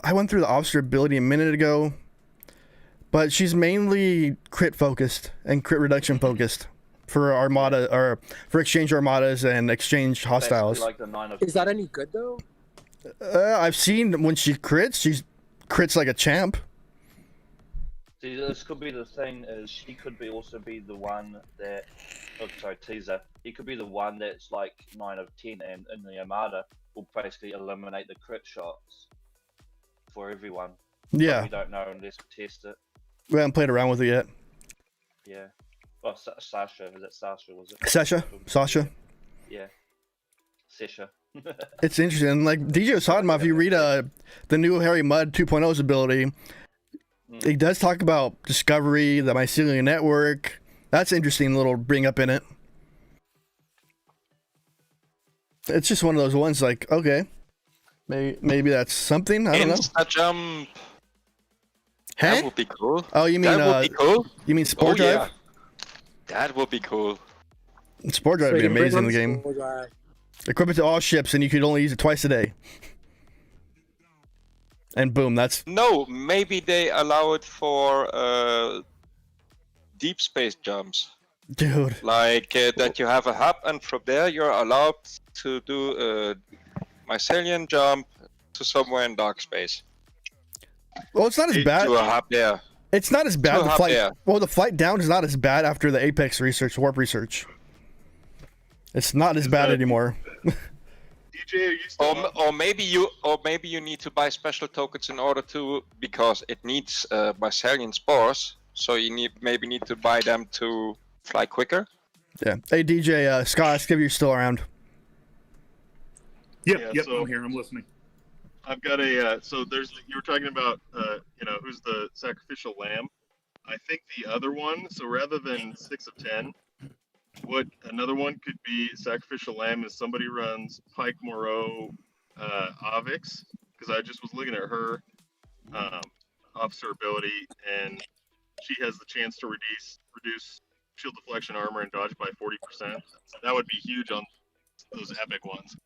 I went through the officer ability a minute ago, but she's mainly crit focused and crit reduction focused for Armada, or for exchange Armadas and exchange hostiles. Like the is that any good though? I've seen when she crits like a champ. See, this could be the thing, is she could also be the one that, Teaser, he could be the one that's like 9 of 10, and in the Armada will basically eliminate the crit shots for everyone. Yeah. But we don't know unless we test it. We haven't played around with it yet. Yeah. Well, Sasha, was it Sasha? Was it? Sasha. Yeah. Sasha. It's interesting. Like DJ was talking about, if you read the new Harry Mudd 2.0's ability, it does talk about discovery, the mycelium network. That's interesting little bring up in it. It's just one of those ones like, okay, maybe that's something. I don't know. Insta jump. Huh? That would be cool. Oh, you mean that would be cool? You mean Sport Drive? Yeah. That would be cool. Sport Drive would be amazing in the game. Equip it to all ships, and you could only use it twice a day. And boom, that's... No, maybe they allow it for deep space jumps. Dude. Like that you have a hub, and from there you're allowed to do a mycelium jump to somewhere in dark space. Well, it's not as bad. To a hub there. It's not as bad. The flight, the flight down is not as bad after the Apex research, warp research. It's not as bad anymore. DJ, are you still or maybe you need to buy special tokens in order to, because it needs mycelium spores, so you maybe need to buy them to fly quicker. Yeah. Hey DJ, Scott, if you're still around. Yep, I'm here. I'm listening. I've got you were talking about, who's the sacrificial lamb. I think the other one, so rather than 6 of 10, what another one could be sacrificial lamb is somebody runs Pike Moreau Avix, because I just was looking at her officer ability, and she has the chance to reduce shield deflection, armor, and dodge by 40%. That would be huge on those epic ones.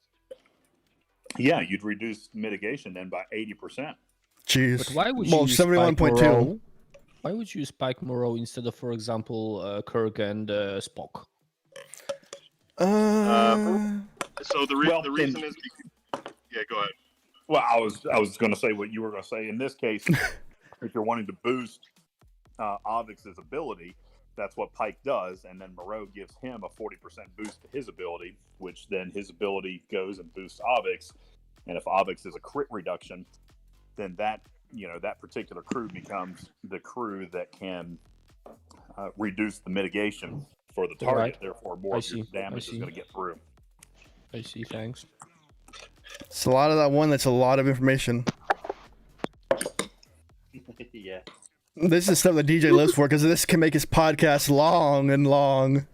Yeah, you'd reduce mitigation then by 80%. Jeez. But why would well, you use Spike 71.2. Moreau? Why would you use Spike Moreau instead of, for example, Kirk and Spock? So the reason is, yeah, go ahead. Well, I was going to say what you were going to say. In this case, if you're wanting to boost Avix's ability, that's what Pike does, and then Moreau gives him a 40% boost to his ability, which then his ability goes and boosts Avix. And if Avix is a crit reduction, then that particular crew becomes the crew that can reduce the mitigation for the target. Right. Therefore, more of your damage is going to get through. I see. Thanks. It's a lot of that one. That's a lot of information. Yeah. This is stuff that DJ lives for because this can make his podcast long and long.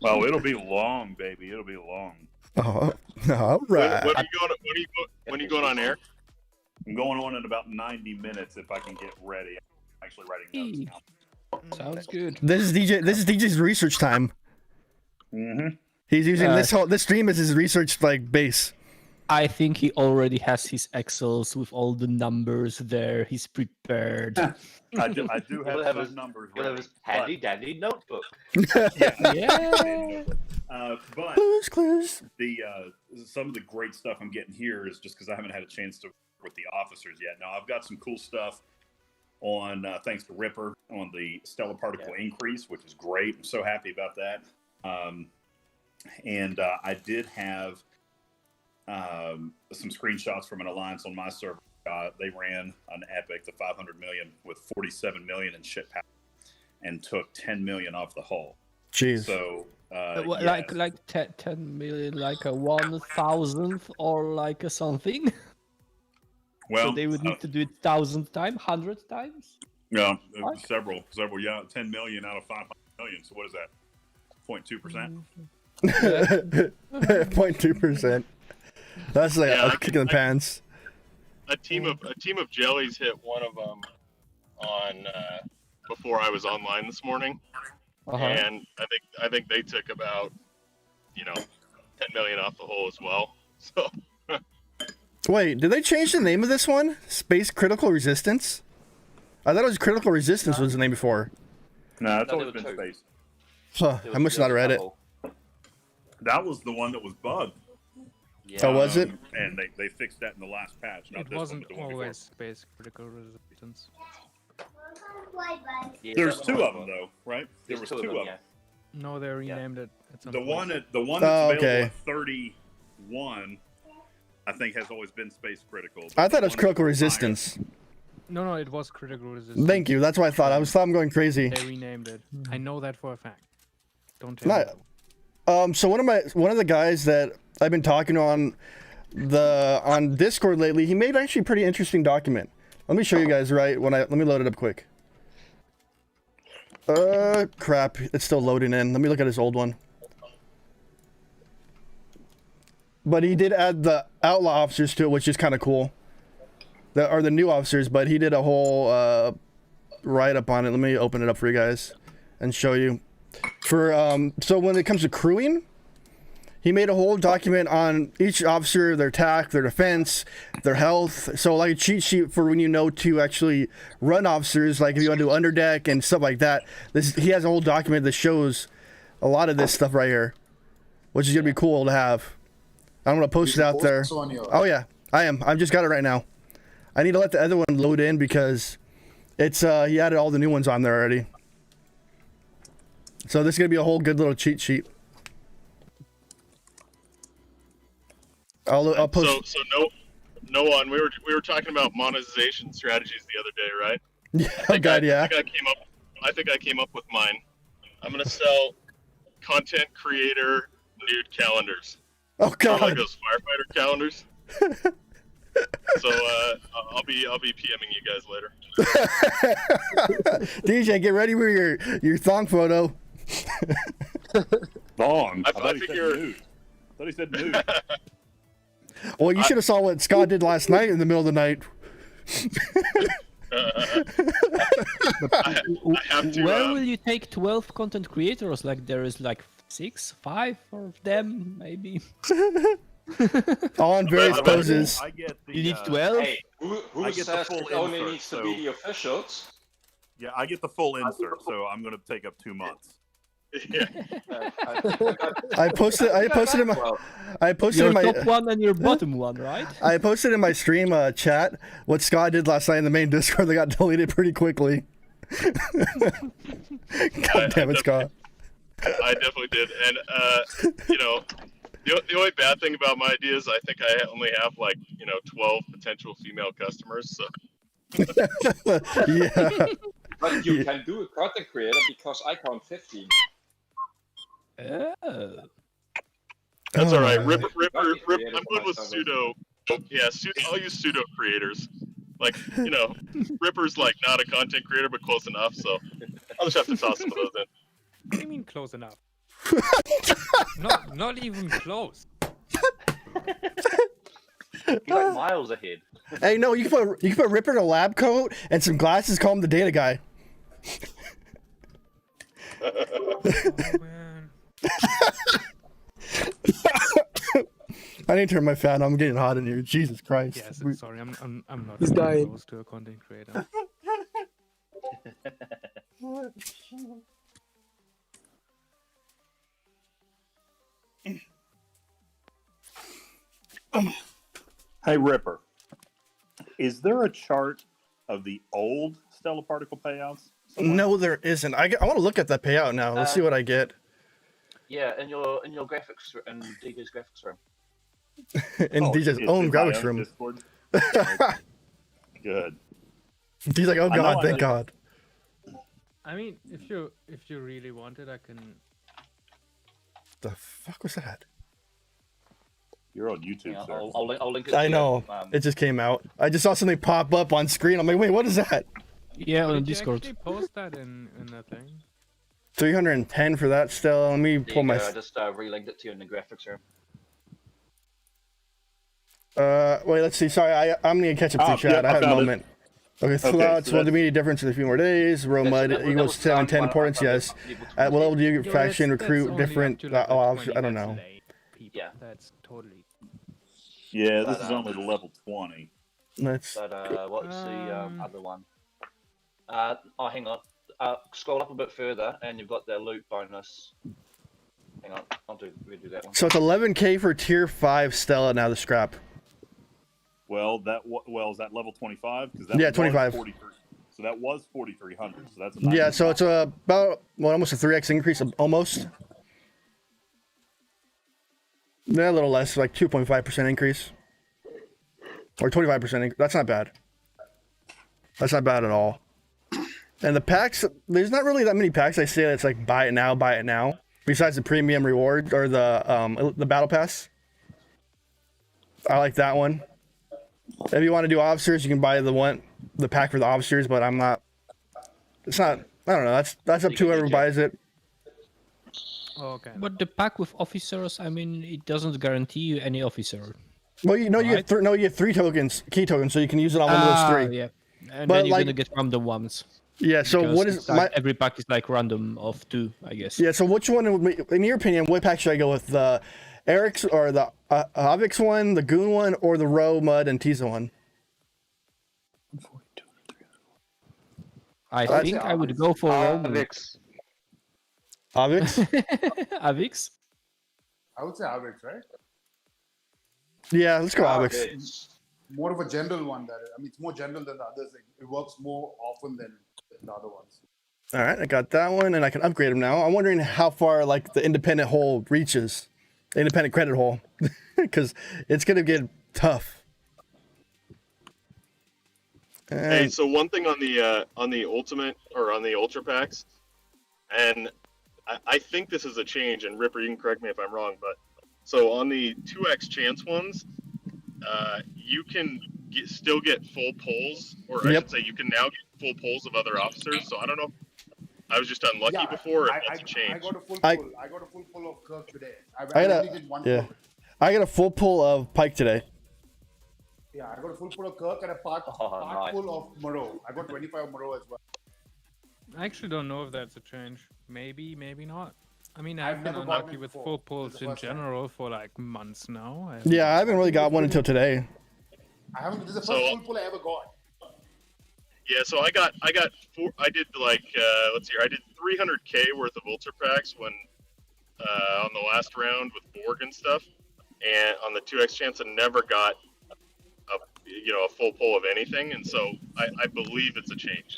Well, it'll be long, baby. It'll be long. Oh, all right. When are you going on air? I'm going on in about 90 minutes if I can get ready. I'm actually writing notes now. Sounds good. This is DJ's research time. Mm-hmm. He's using this stream as his research base. I think he already has his Excels with all the numbers there. He's prepared. I do have those numbers. You'll have his handy dandy notebook. Yeah. But clues. Some of the great stuff I'm getting here is just because I haven't had a chance to work with the officers yet. Now I've got some cool stuff on thanks to Ripper on the stellar particle increase, which is great. I'm so happy about that. And I did have some screenshots from an alliance on my server. They ran an epic, the 500 million with 47 million in ship power, and took 10 million off the hull. Jeez. So like 10 million, like a 1,000th or like a something. Well, so they would need to do it 1,000 times, 100 times. Yeah, several. Yeah, 10 million out of 500 million. So what is that? 0.2%. 0.2%. That's like a kick in the pants. A team of jellies hit one of them on before I was online this morning, and I think they took about 10 million off the whole as well. So. Wait, did they change the name of this one? Space Critical Resistance? I thought it was Critical Resistance was the name before. No, it's always been Space. Huh, I must not have read it. That was the one that was bugged. Yeah. Oh, was it? And they fixed that in the last patch. Not it this wasn't one, but the one always before. Space Critical Resistance. Yeah, There's two of them though, right? There was two of them. No, they renamed it. At some The point. one that's available at 31, I think, has always been Space Critical. I thought it was Critical Resistance. No, it was Critical Resistance. Thank you. That's what I thought. I thought I'm going crazy. They renamed it. I know that for a fact. Don't tell me. So one of the guys that I've been talking to on Discord lately, he made actually a pretty interesting document. Let me show you guys let me load it up quick. Crap, it's still loading in. Let me look at his old one. But he did add the Outlaw officers to it, which is kind of cool. The new officers, but he did a whole write-up on it. Let me open it up for you guys and show you. So when it comes to crewing, he made a whole document on each officer, their attack, their defense, their health. So like a cheat sheet for when you know to actually run officers, like if you want to do underdeck and stuff like that. He has a whole document that shows a lot of this stuff right here, which is gonna be cool to have. I'm gonna post it out there. Oh yeah, I am. I've just got it right now. I need to let the other one load in because it's he added all the new ones on there already. So this is gonna be a whole good little cheat sheet. I'll post. So no one. We were talking about monetization strategies the other day, right? Yeah. Oh God, yeah. I think I came up with mine. I'm gonna sell content creator nude calendars. Oh God. Like those firefighter calendars. So I'll be PMing you guys later. DJ, get ready for your thong photo. Thong. I thought he said nude. I thought he said nude. Well, you should have saw what Scott did last night in the middle of the night. I have to, Where will you take 12 content creators? Like there is like 5 of them, maybe. All in various By the way, poses. I get the, You need 12? Hey, who I get the says full it only insert, needs to so- be the officials? Yeah, I get the full insert, so I'm going to take up 2 months. Yeah. I posted in my Your top one and your bottom one, right? I posted in my stream chat what Scott did last night in the main Discord that got deleted pretty quickly. God damn it, Scott. I definitely did, and you know, the only bad thing about my idea is I think I only have 12 potential female customers. So Yeah. But you can do a content creator because I count 15. Oh. that's all right. Oh. Ripper. Content I'm creators good with myself. pseudo. Yeah, I'll use pseudo creators. Ripper's not a content creator, but close enough. So I'll just have to toss some of those in. What do you mean close enough? not even close. He's like miles ahead. Hey, no, you can put Ripper in a lab coat and some glasses. Call him the data guy. Oh, man. I need to turn my fan on. I'm getting hot in here. Jesus Christ. Yes, sorry, I'm not He's really dying. close to a content creator. Hey, Ripper, is there a chart of the old Stella particle payouts? somewhere? No, there isn't. I want to look at that payout now. Let's see what I get. Yeah, in your graphics in DJ's graphics room. In Oh, DJ's it's own in my graphics room. Discord? Good. He's like, oh I know God, I thank did. God. I mean, if you really want it, I can. The fuck was that? You're on YouTube, Yeah, sir. I'll link it. I to you, know. It just came out. I just saw something pop up on screen. I'm like, wait, what is that? Yeah, on Did you Discord. actually post that in the thing? 310 for that still. Let me There pull you my. go, I just relinked it to you in the graphics room. Wait, let's see. Sorry, I'm gonna catch up to Oh, chat. yep, I I had a found it. moment. Okay, Okay, thoughts. so Will the that's- media difference in a few more days? Row mud that equals was 7, 10 done importance. by Yes. people At what level do you Yo, faction that's recruit only up different? to, like, the I 20 don't that's know. late, people. Yeah. That's totally. Yeah, this But, is only the level 20. Let's. But what's the Um, other one? Hang on. Scroll up a bit further, and you've got the loot bonus. Hang on, redo that one. So it's 11K for tier 5 Stella now. The scrap. Well, is that level 25? Because that Yeah, was 25. 43. So that was 4,300. So that's a Yeah, so it's about almost a 3x increase, almost. Yeah, a little less, like 2.5% increase, or 25%. That's not bad. That's not bad at all. And the packs, there's not really that many packs I say that's like buy it now, buy it now. Besides the premium reward or the battle pass. I like that one. If you want to do officers, you can buy the pack for the officers, but I'm not. It's not. I don't know. That's up to whoever buys it. Oh, okay. But the pack with officers, I mean, it doesn't guarantee you any officer. Well, you Right. get 3 tokens, key tokens, so you can use it on one of those 3. Yeah. And But then you're like- gonna get random ones. Yeah. So because what is it's like every pack is like random of 2, I guess. Yeah. So which one, in your opinion, what pack should I go with? The Eric's or the Avix one, the Goon one, or the Row, Mud, and Tiza one? I I'd think say I would go for Roman. Avix. Avix? Avix? I would say Avix, right? Yeah. Let's go Avix. It's More of a general one. It's more general than the others. It works more often than the other ones. All right. I got that one, and I can upgrade them now. I'm wondering how far like the independent hole reaches, independent credit hole, because it's gonna get tough. Hey, And- so one thing on the ultimate or on the ultra packs, and I think this is a change. And Ripper, you can correct me if I'm wrong, but so on the 2x chance ones, you can still get full pulls, or I Yep. should say, you can now get full pulls of other officers. So I don't know. I was just unlucky before. If that's a change. I got a full I- pull. I got a full pull of Kirk today. I had only did one yeah. pull. I got a full pull of Pike today. Yeah, I got a full pull of Kirk and a part nice. full of Moreau. I got 25 Moreau as well. I actually don't know if that's a change. Maybe, maybe not. I mean, I've I've been never gotten unlucky it with before. full This pulls is the in first time. general for like months now. Yeah, I haven't really got one until today. I haven't. This is the So- first full pull I ever got. Yeah, so I got four. I did like let's see here. I did 300k worth of ultra packs when on the last round with Borg and stuff, and on the 2x chance, I never got a full pull of anything, and so I believe it's a change.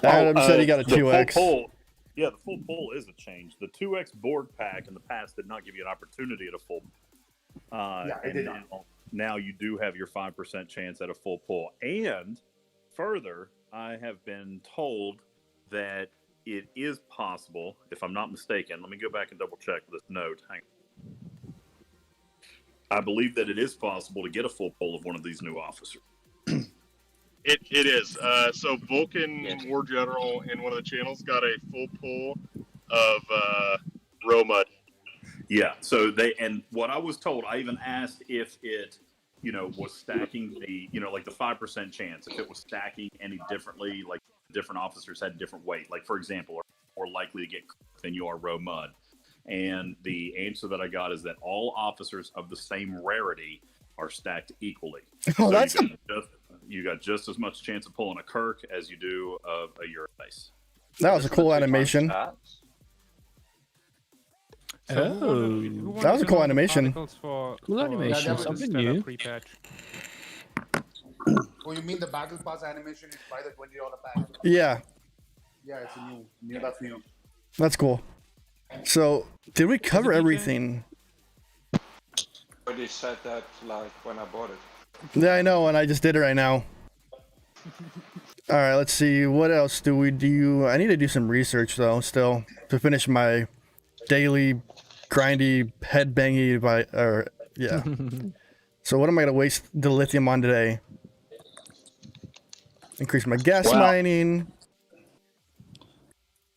Adam said he got a the 2x. Full pull, yeah, the full pull is a change. The 2x Borg pack in the past did not give you an opportunity at a full. Yeah, it and did. now you do have your 5% chance at a full pull. And further, I have been told that it is possible, if I'm not mistaken, let me go back and double check this note. Hang on. I believe that it is possible to get a full pull of one of these new officers. It is. So Vulcan War General in one of the channels got a full pull of Romud. Yeah. So and what I was told, I even asked if it, was stacking the, like the 5% chance, if it was stacking any differently, like different officers had different weight. Like, for example, are more likely to get than you are Romud. And the answer that I got is that all officers of the same rarity are stacked equally. Oh, So that's you got just as much chance of pulling a Kirk as you do of a Europace. that was a cool animation. So Oh, that was a cool animation. Cool animation, something new. Pre-patch. Oh, you mean the Battle Pass animation is by the $20 pack? Yeah, Yeah, it's a new. That's new. that's cool. So, did we cover everything? Already said that like when I bought it. Yeah, I know, and I just did it right now. All right, let's see. What else do we do? I need to do some research, though, still, to finish my daily grindy, head-bangy, yeah. So what am I going to waste the lithium on today? Increase my gas mining.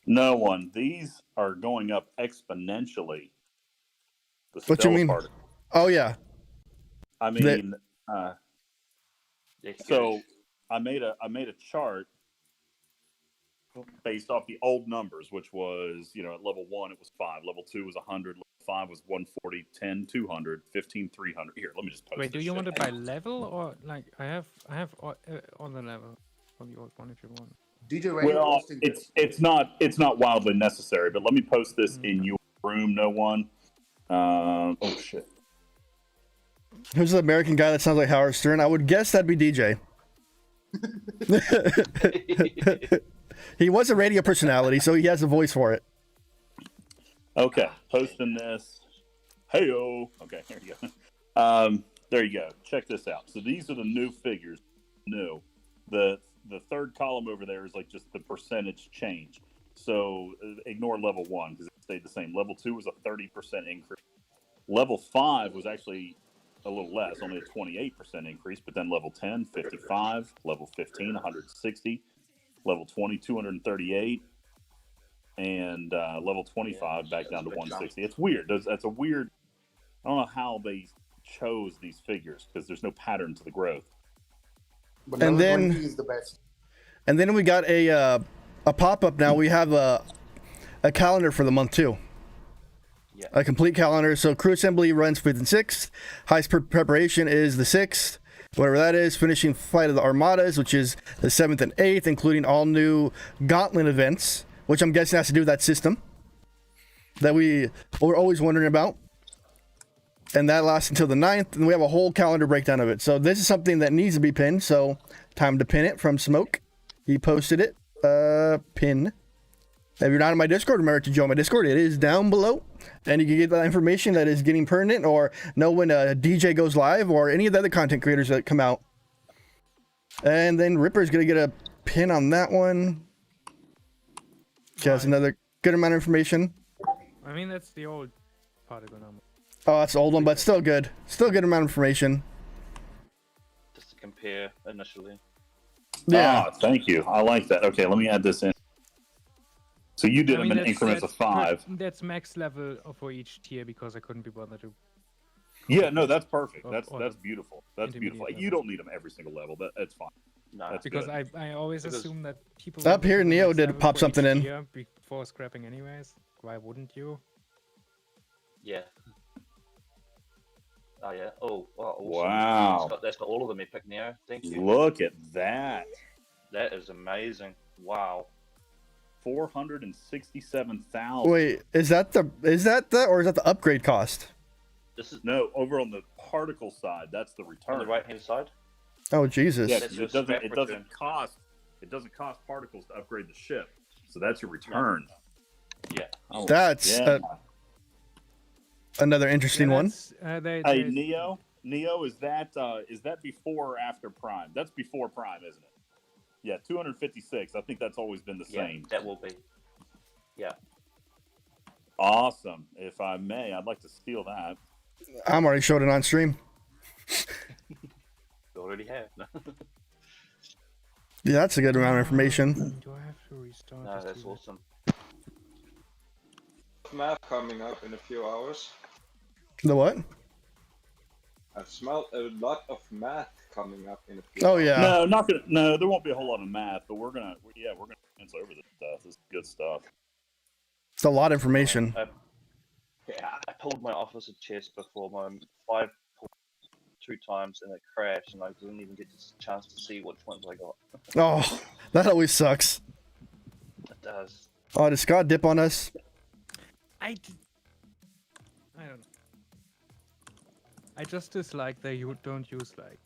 No one. These are going up exponentially. The What you Stella mean? part. Oh, yeah. I mean, so I made a chart based off the old numbers, which was, at level 1 it was 5, level 2 was 100, level 5 was 140, 10 200, 15 300. Here, let me just post. Wait, do this you shit. want it by level or like I have on the level of the old one if you want. DJ, when are you Well, posting this? it's not wildly necessary, but let me post this in your room. No one. Oh shit. Who's the American guy that sounds like Howard Stern? I would guess that'd be DJ. He was a radio personality, so he has a voice for it. Okay, posting this. Heyo. Okay, there you go. There you go. Check this out. So these are the new figures. New. The third column over there is like just the percentage change. So ignore level 1 because it stayed the same. Level 2 was a 30% increase. Level 5 was actually a little less, only a 28% increase. But then level 10, 55. Level 15, 160. Level 20, 238. And level 25 back down to 160. It's weird. That's a weird. I don't know how they chose these figures because there's no pattern to the growth. But And level then- 20 is the best. And then we got a pop-up now. We have a calendar for the month, too. Yeah. A complete calendar. So crew assembly runs 5th and 6th. Heist preparation is the 6th. Whatever that is. Finishing flight of the Armadas, which is the 7th and 8th, including all new Gauntlet events, which I'm guessing has to do with that system that we were always wondering about. And that lasts until the 9th, and we have a whole calendar breakdown of it. So this is something that needs to be pinned, so time to pin it from Smoke. He posted it. Pin. If you're not in my Discord, remember to join my Discord. It is down below. And you can get that information that is getting permanent or know when a DJ goes live or any of the other content creators that come out. And then Ripper's going to get a pin on that one. That's another good amount of information. I mean that's the old particle number. Oh, that's the old one, but still good. Still good amount of information. Just to compare initially. Yeah. Ah, thank you. I like that. Okay, let me add this in. So you did them in increments of 5. That's max level for each tier because I couldn't be bothered to Yeah, no, that's perfect. Or- That's or that's beautiful. That's beautiful. intermediate You don't need them every single level. That's fine. No, That's because good. I always Because- assume that people Up want to here, do the Neo next did level pop for something each in. tier before scrapping anyways. Why wouldn't you? Yeah. Oh yeah. Oh, wow. Awesome. Wow. That's got all of them epic now. Thank you. Look at that. That is amazing. Wow. 467,000. Wait, is that the or is that the upgrade cost? This is No, over on the particle side, that's the return. on the right hand side. Oh Jesus. Yeah, That's 'cause your it doesn't scrap return. cost particles to upgrade the ship. So that's your return. Yeah. Oh, That's yeah. another interesting one. Hey, Neo, is that before or after Prime? That's before Prime, isn't it? Yeah, 256. I think that's always been the Yeah, same. that will be. Yeah. Awesome. If I may, I'd like to steal that. I'm already showed it on stream. You already have. Yeah, that's a good amount of information. Do I have to restart? No, this that's to- awesome. Math coming up in a few hours. The what? I smelled a lot of math coming up in a few Oh hours. yeah. No, there won't be a whole lot of math, but we're gonna answer over this stuff. This is good stuff. It's a lot of information. Yeah, I pulled my officer chest before my 5 2 times and it crashed, and I didn't even get the chance to see which ones I got. Oh, that always sucks. It does. Oh, did Scott dip on us? I don't know. I just dislike that you don't use like.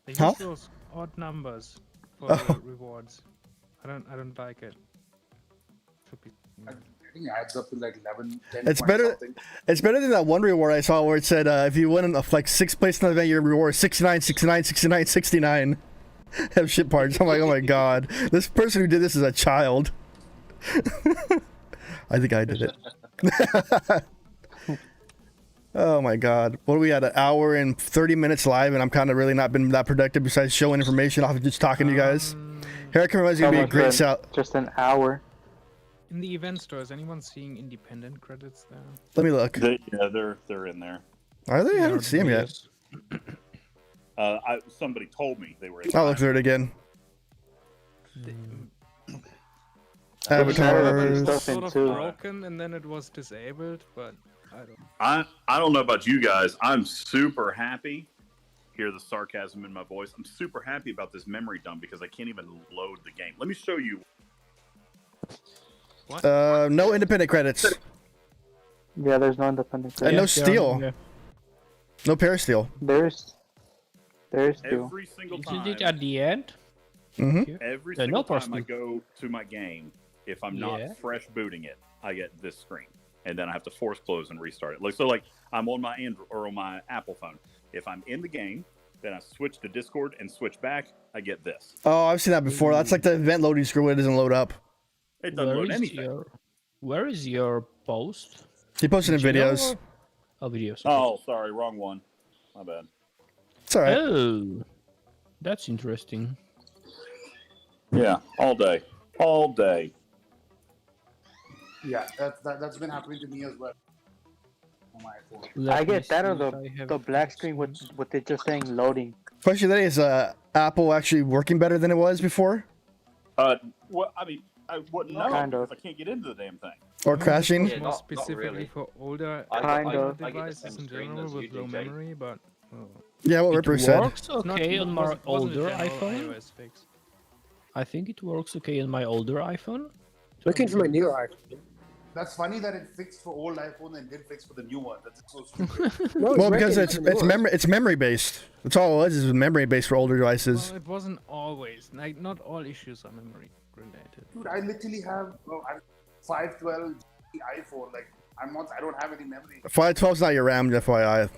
They use Huh? those odd numbers for the rewards. I don't like it. Should be. I think it adds up to like 11, 10 It's points better. something. It's better than that one reward I saw where it said if you win like 6th place in the event, your reward is 69, 69, 69, 69. Have shit parts. I'm like, oh my god, this person who did this is a child. I think I did it. Oh my god. What are we at? An hour and 30 minutes live, and I'm kind of really not been that productive besides showing information off of just talking to you guys. Here I come is gonna be a great sell. Just an hour. In the event store, is anyone seeing independent credits there? Let me look. They're in there. Are they? I don't see them yet. Somebody told me they were in I'll look through it again. Avatars. Avatars. Sort of broken, and then it was disabled, but I don't. I don't know about you guys. I'm super happy. Hear the sarcasm in my voice. I'm super happy about this memory dump because I can't even load the game. Let me show you. What? No independent credits. Yeah, there's no independent. And no credits. steel. No parasteel. There's steel. Every single Isn't time. it at the end? Mm-hmm. Every Yeah, single no time I personal. go to my game, if I'm not Yeah. fresh booting it, I get this screen, and then I have to force close and restart it. Like I'm on my Android or on my Apple phone. If I'm in the game, then I switch to Discord and switch back. I get this. Oh, I've seen that before. That's like the event loading screen where it doesn't load up. It doesn't load anything. Where is your post? He posted in Channel videos. or- Oh, videos. Okay. Oh, sorry, wrong one. My bad. It's alright. Oh, that's interesting. Yeah, all day, all day. Yeah, that's been happening to me as well. On my phone. I get that or the black screen with it just saying loading. Question today is Apple actually working better than it was before? Well, I mean, I wouldn't know Kind because of. I can't get into the damn thing. Or crashing? More specifically for older devices in general with low memory, but Yeah, what Ripper said. Works okay on my wasn't a older general iPhone. iOS fix. I think it works okay on my older iPhone. Looking for my new iPhone. That's funny that it fixed for old iPhone and did fix for the new one. That's so stupid. No, Well, because working for the new one. it's memory based. That's all it was. Is memory based for older devices. Well, it wasn't always. Like, not all issues are memory related. Dude, I literally have I'm 512 iPhone. Like I don't have any memory. 512 is not your RAM, FYI.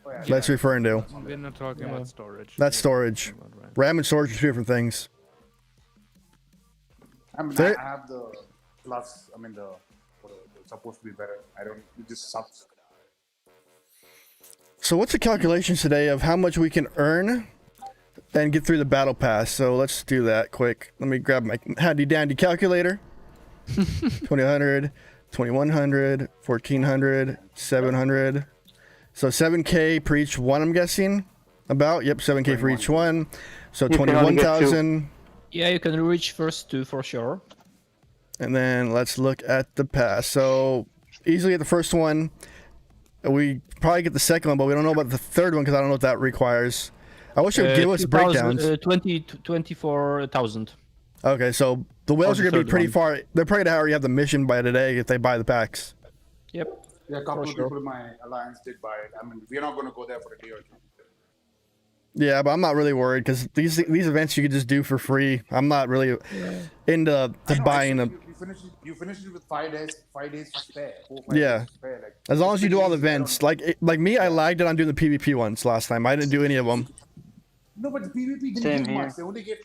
Oh, yeah, That's referring to. We're not talking about storage. That's storage. RAM and storage are two different things. I mean, There- I have the plus. I mean, it's supposed to be better. I don't. It just sucks. So what's the calculations today of how much we can earn and get through the battle pass? So let's do that quick. Let me grab my handy dandy calculator. 2000, 2100, 1400, 700. So 7K per each one, I'm guessing. About, yep, 7K for each one. So You can only get 21,000. Yeah, you can reach first 2 for sure. And then let's look at the pass. So easily get the first one. We probably get the second one, but we don't know about the third one because I don't know what that requires. I wish it would give us breakdowns. 24,000. Okay, so the whales the are going to be third pretty one. far. They're probably going to already have the mission by today if they buy the packs. Yep. Yeah, a couple For of sure. people in my alliance did buy it. I mean, we're not going to go there for a day or two. Yeah, but I'm not really worried because these events you can just do for free. I'm not really into buying them. You finish it with 5 days to spare. 4-5 Yeah. days to spare. Like, As long as you do all the it's pretty events. easy. Like me, I lagged it on doing the PvP ones last time. I didn't do any of them. No, but the PvP didn't Same give here. much. They only gave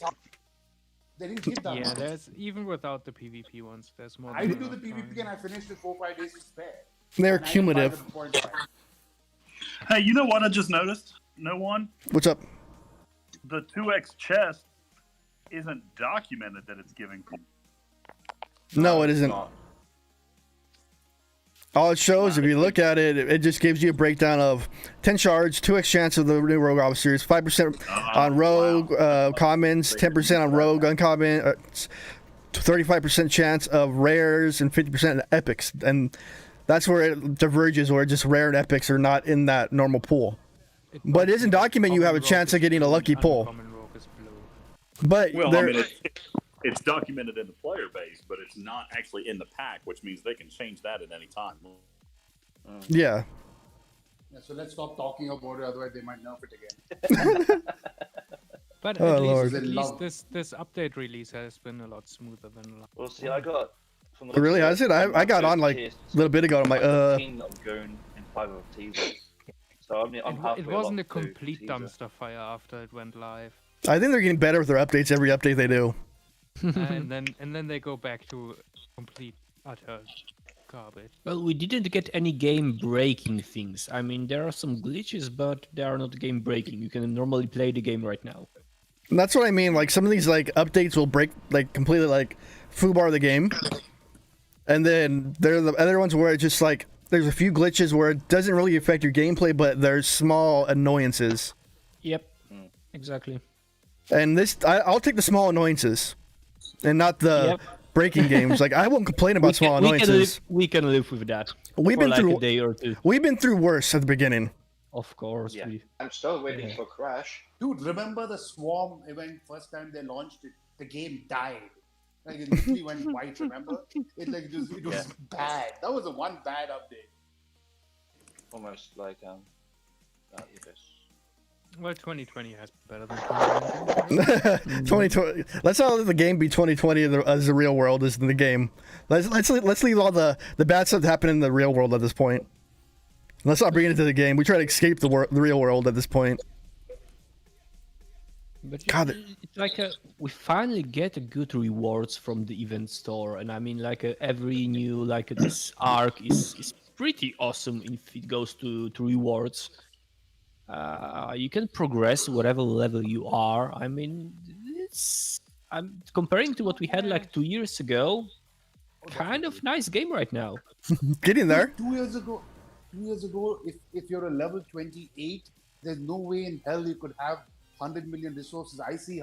They didn't give that Yeah, much. there's even without the PvP ones, there's more. I than did do the enough PvP time. and I finished it 4-5 days to spare. They're And I didn't buy cumulative. the points back. Hey, you know what I just noticed? No one. What's up? The 2x chest isn't documented that it's giving. No, it isn't. All it shows, if you look at it, it just gives you a breakdown of 10 shards, 2x chance of the new rogue officers, 5% on rogue commons, 10% on rogue uncommon, 35% chance of rares, and 50% epics. And that's where it diverges, where just rare and epics are not in that normal pool. But it doesn't document you have a chance of getting a lucky pull. But Well, I there, mean, it's documented in the player base, but it's not actually in the pack, which means they can change that at any time. yeah. Yeah, so let's stop talking about it, otherwise they might nerf it again. But Oh, at Lord. least this update release has been a lot smoother than last. Well, see, I got. From the Really, looks has of it? I got my on like first a test, little bit ago. I'm like, 15 of Goon and 5 of teaser. So I'm halfway It wasn't a along to complete teaser. dumpster fire after it went live, I think they're getting better with their updates every update they do. and then they go back to complete utter garbage. Well, we didn't get any game-breaking things. I mean, there are some glitches, but they are not game-breaking. You can normally play the game right now. And that's what I mean. Like some of these like updates will break like completely like foobar the game, and then there are the other ones where it's just like there's a few glitches where it doesn't really affect your gameplay, but there's small annoyances. Yep, exactly. And this, I'll take the small annoyances, and not the breaking games. Like I won't complain about small annoyances. We can live with that. We've for been like through a day or two. We've been through worse at the beginning. Of course. Yeah. We... I'm still waiting for Crash. Dude, remember the Swarm event first time they launched it? The game died. Like it literally went white, remember? It was bad. That was the one bad update. Almost like yes. Well, 2020 has been better than 2019. 2020. Let's not let the game be 2020 as the real world is in the game. Let's leave all the bad stuff that happened in the real world at this point. Let's not bring it into the game. We try to escape the real world at this point. But God, it's like we finally get a good rewards from the event store, and I mean, like every new this arc is pretty awesome if it goes to rewards. You can progress whatever level you are. I mean, I'm comparing to what we had like 2 years ago. Kind of nice game right now. Getting there. 2 years ago, if you're a level 28, there's no way in hell you could have 100 million resources. I see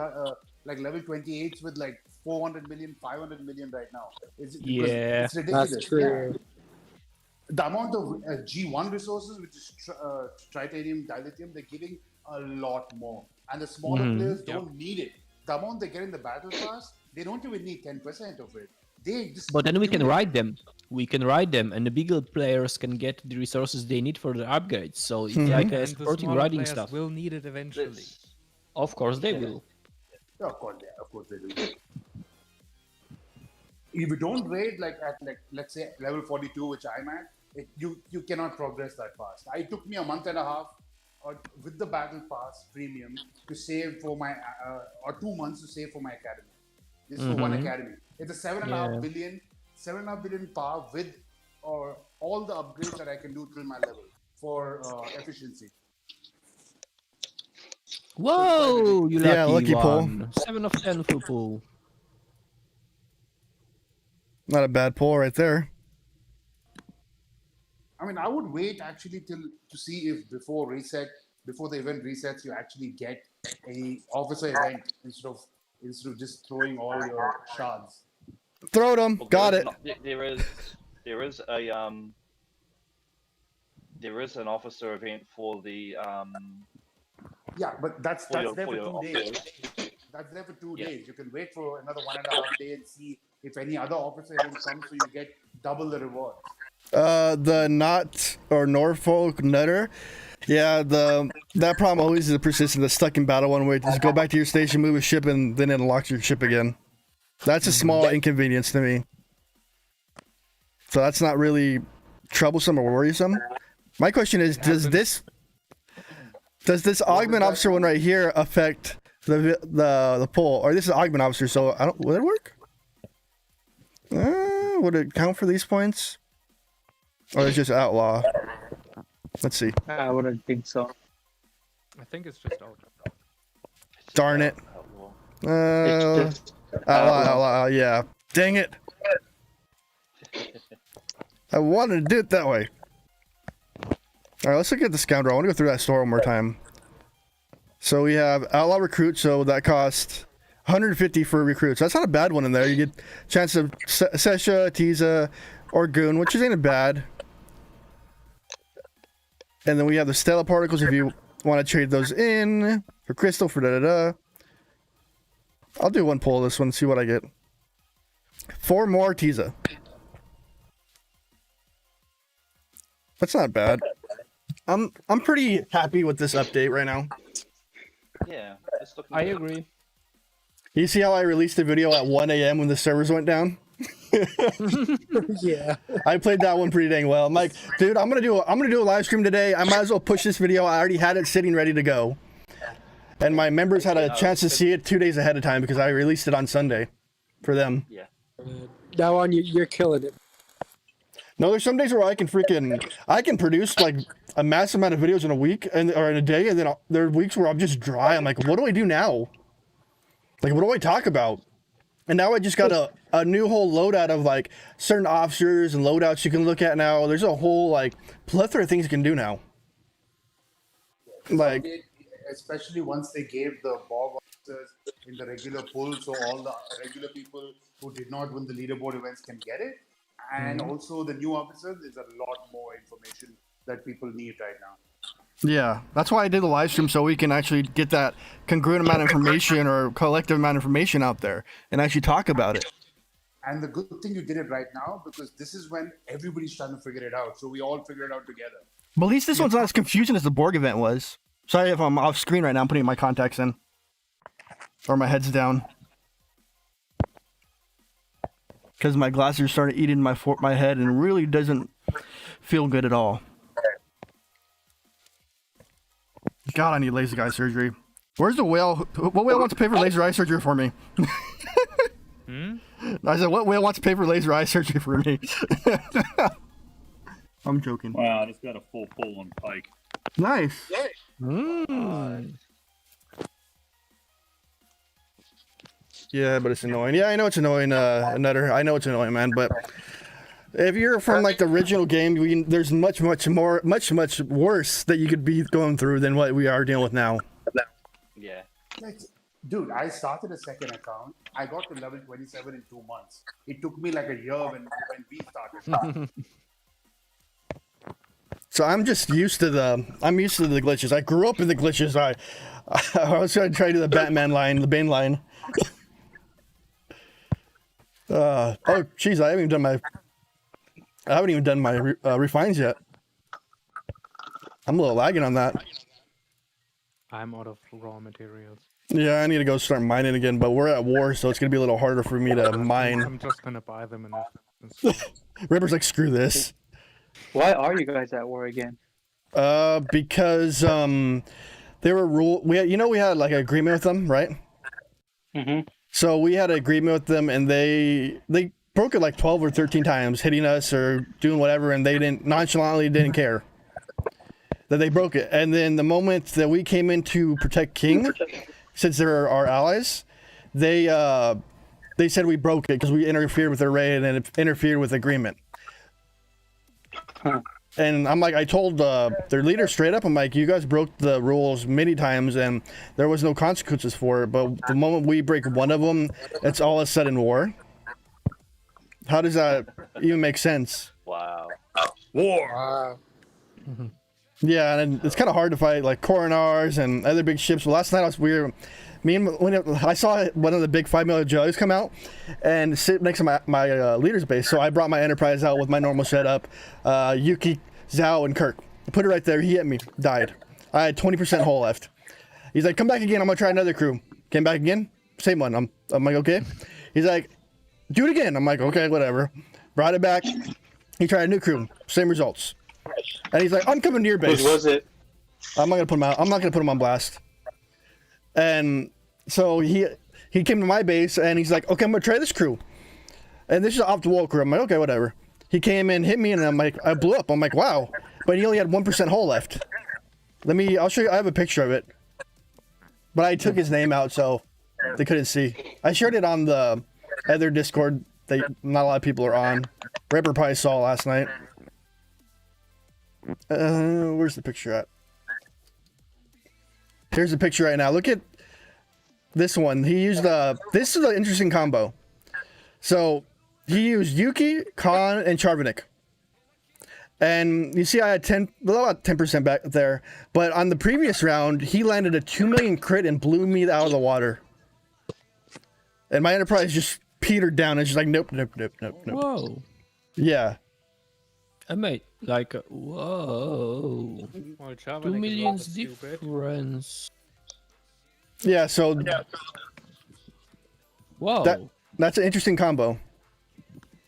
like level 28s with like 400 million, 500 million right now. It's ridiculous. That's true. Yeah. The amount of G1 resources, which is tritanium, dilithium, they're giving a lot more. And the smaller players don't need it. The amount they get in the battle pass, they don't even need 10% of it. They just But then we can ride them. We can ride them, and the bigger players can get the resources they need for the upgrades. So it's like And the supporting smaller riding players stuff. will need it eventually. Of course they will. Yeah, of course they do. If you don't raid like at let's say level 42, which I'm at, you cannot progress that fast. It took me a month and a half with the battle pass premium to save for my or 2 months to save for my academy. This is for one academy. It's a 7.5 billion power with all the upgrades that I can do till my level for efficiency. Whoa, you lucky, lucky pull. one. 7 of 10 full pull. Not a bad pull right there. I mean, I would wait actually to see if before the event resets, you actually get a officer event instead of just throwing all your shards. Throw them. Well, Got it. there is an officer event for the Yeah, but that's for there for 2 officers. days. That's there for 2 Yeah. days. You can wait for another 1.5 day and see if any other officer event comes, so you get double the rewards. The Not or Norfolk Nutter. Yeah, that problem always is persistent. The stuck in battle one where you just go back to your station, move a ship, and then it unlocks your ship again. That's a small inconvenience to me. So that's not really troublesome or worrisome. My question is, does this augment officer one right here affect the poll? Or this is augment officer, so I don't. Will it work? Would it count for these points? Or it's just outlaw? Let's see. I wouldn't think so. I think it's just out. Darn it. It's just Outlaw, yeah. Dang it. I wanted to do it that way. Alright, let's look at the scoundrel. I want to go through that store one more time. So we have Outlaw Recruit, so that costs 150 for recruits. That's not a bad one in there. You get a chance of Sesha, Tiza, or Goon, which isn't bad. And then we have the Stella particles if you want to trade those in for crystal, for da-da-da. I'll do one pull of this one, see what I get. 4 more Tiza. That's not bad. I'm pretty happy with this update right now. Yeah, it's looking I good. agree. You see how I released the video at 1 a.m. when the servers went down? Yeah. I played that one pretty dang well. I'm like, dude, I'm gonna do a live stream today. I might as well push this video. I already had it sitting ready to go. And my members had a chance to see it 2 days ahead of time because I released it on Sunday for them. Yeah. Now on, you're killing it. No, there's some days where I can produce like a massive amount of videos in a week or in a day, and then there are weeks where I'm just dry. I'm like, what do I do now? Like, what do I talk about? And now I just got a new whole loadout of like certain officers and loadouts you can look at now. There's a whole like plethora of things you can do now. Like, especially once they gave the Borg officers in the regular pool, so all the regular people who did not win the leaderboard events can get it. And also the new officers, there's a lot more information that people need right now. yeah, that's why I did the live stream, so we can actually get that congruent amount of information or collective amount of information out there and actually talk about it. And the good thing you did it right now, because this is when everybody's trying to figure it out. So we all figure it out together. But at least this one's not as confusing as the Borg event was. Sorry if I'm off screen right now. I'm putting my contacts in. Or my head's down. Because my glasses are starting eating my head and it really doesn't feel good at all. God, I need laser eye surgery. Where's the whale? What whale wants to pay for laser eye surgery for me? I said, what whale wants to pay for laser eye surgery for me? I'm joking. Wow, I just got a full pull on Pike. Nice. Yeah, but it's annoying. Yeah, I know it's annoying, Nutter. I know it's annoying, man. But if you're from like the original game, there's much worse that you could be going through than what we are dealing with now. Yeah. Like, dude, I started a second account. I got to level 27 in 2 months. It took me like a year when we started. So I'm just used to the glitches. I grew up in the glitches. I was trying to do the Batman line, the Bane line. Oh, jeez, I haven't even done my refines yet. I'm a little lagging on that. I'm out of raw materials. Yeah, I need to go start mining again, but we're at war, so it's gonna be a little harder for me to mine. I'm just gonna buy them and Ripper's like, screw this. Why are you guys at war again? Because they were we had like an agreement with them, right? Mm-hmm. So we had an agreement with them, and they broke it like 12 or 13 times, hitting us or doing whatever, and they nonchalantly didn't care that they broke it. And then the moment that we came in to protect King, since they're our allies, they said we broke it because we interfered with their raid and it interfered with agreement. Huh. And I'm like, I told their leader straight up, I'm like, you guys broke the rules many times and there was no consequences for it. But the moment we break one of them, it's all of a sudden war. How does that even make sense? Wow. War. Yeah, and it's kind of hard to fight like Coronars and other big ships. But last night I saw one of the big 5 million jellies come out and sit next to my leader's base. So I brought my Enterprise out with my normal setup, Yuki, Zhao, and Kirk. I put it right there. He hit me, died. I had 20% hull left. He's like, come back again. I'm gonna try another crew. Came back again, same one. I'm like, okay. He's like, do it again. I'm like, okay, whatever. Brought it back. He tried a new crew, same results. And he's like, I'm coming to your base. Whose was it? I'm not gonna put him out. I'm not gonna put him on blast. And so he came to my base and he's like, okay, I'm gonna try this crew. And this is an off-the-wall crew. I'm like, okay, whatever. He came in, hit me, and I'm like, I blew up. I'm like, wow. But he only had 1% hull left. I'll show you. I have a picture of it. But I took his name out so they couldn't see. I shared it on the other Discord that not a lot of people are on. Ripper probably saw last night. Where's the picture at? Here's the picture right now. Look at this one. He used this is an interesting combo. So he used Yuki, Khan, and Charvanik. And you see I had about 10% back there. But on the previous round, he landed a 2 million crit and blew me out of the water. And my Enterprise just petered down. It's just like, nope. Whoa. Yeah. Mate, like, whoa. Well, Charvanik 2 is million rather stupid. difference. Yeah, so Whoa. That's an interesting combo.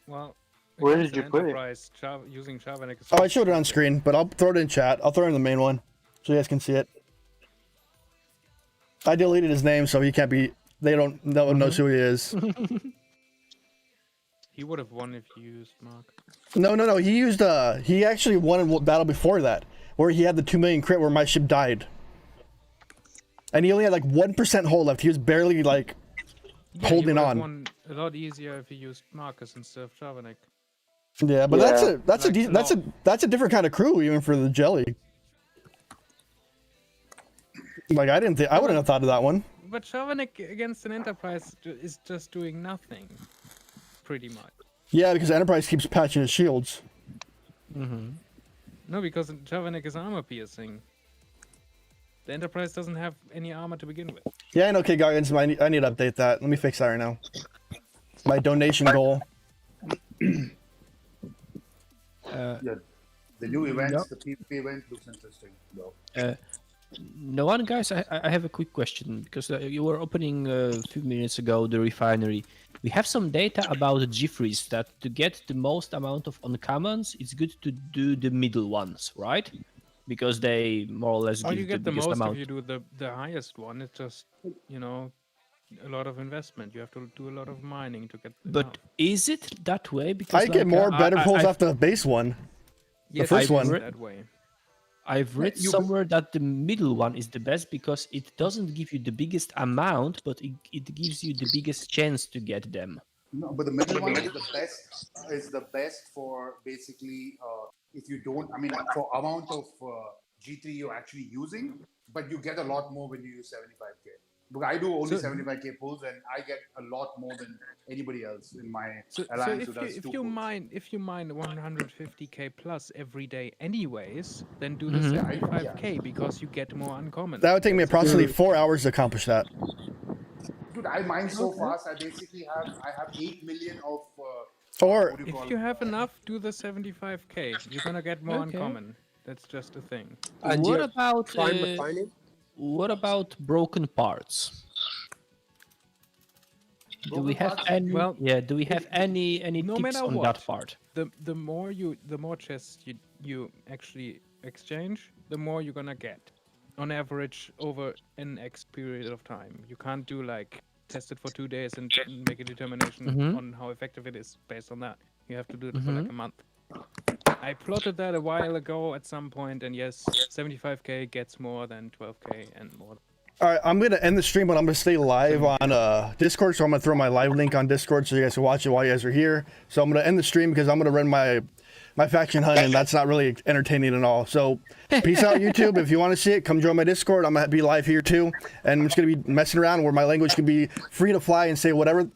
Well, Where against did you an put it? Enterprise, using Charvanik is Oh, I showed it on screen, but I'll throw it in chat. I'll throw it in the main one so you guys can see it. I deleted his name so he can't be. No one knows who he is. He would have won if you used Mark. No. He used he actually won a battle before that where he had the 2 million crit where my ship died, and he only had like 1% hull left. He was barely like holding you on. Won a lot easier if you used Marcus instead of Charvanik. Yeah, but Yeah. that's a different kind of crew even for the jelly. Like I wouldn't have thought of that one. But Charvanik against an Enterprise is just doing nothing, pretty much. Yeah, because Enterprise keeps patching his shields. No, because Charvanik is armor piercing. The Enterprise doesn't have any armor to begin with. Yeah, I know, okay, Guardians, I need to update that. Let me fix that right now. My donation goal. Yeah, the new events, the PvP event looks interesting though. No one, guys, I have a quick question because you were opening a few minutes ago the refinery. We have some data about Jeffries that to get the most amount of uncommons, it's good to do the middle ones, right? Because they more or less give You get the biggest most amount. if you do the highest one. It's just, a lot of investment. You have to do a lot of mining to get. But is it that way? Because I get more better pulls I've- off the base one. Yes, the first it one. is that way. I've read somewhere that the middle one is the best because it doesn't give you the biggest amount, but it gives you the biggest chance to get them. No, but the middle one is the best. Is the best for basically if you don't. I mean, for amount of G3 you're actually using, but you get a lot more when you use 75k. But I do only 75k pulls, and I get a lot more than anybody else in my alliance who does if two you pulls. mine 150k plus every day anyways, then do the Mhm. 75k because you get more uncommon. That would take me approximately 4 hours to accomplish that. Dude, I mine so fast. I basically have 8 million of. Or what do you call If it? you have enough, do the 75k. You're gonna get more Okay. uncommon. That's just a thing. And What you're about prime refining? what about broken parts? Do we have parts? any? Well, do we have any no tips matter on what, that part? The more chests you actually exchange, the more you're gonna get. On average, over an X period of time. You can't do like test it for 2 days and make a determination Mhm. on how effective it is based on that. You have to do it for like a month. I plotted that a while ago at some point, and yes, 75k gets more than 12k and more. all right, I'm gonna end the stream, but I'm gonna stay live on Discord. So I'm gonna throw my live link on Discord so you guys can watch it while you guys are here. So I'm gonna end the stream because I'm gonna run my faction hunt, and that's not really entertaining at all. So peace out, YouTube. If you want to see it, come join my Discord. I'm gonna be live here too, and I'm just gonna be messing around where my language can be free to fly and say whatever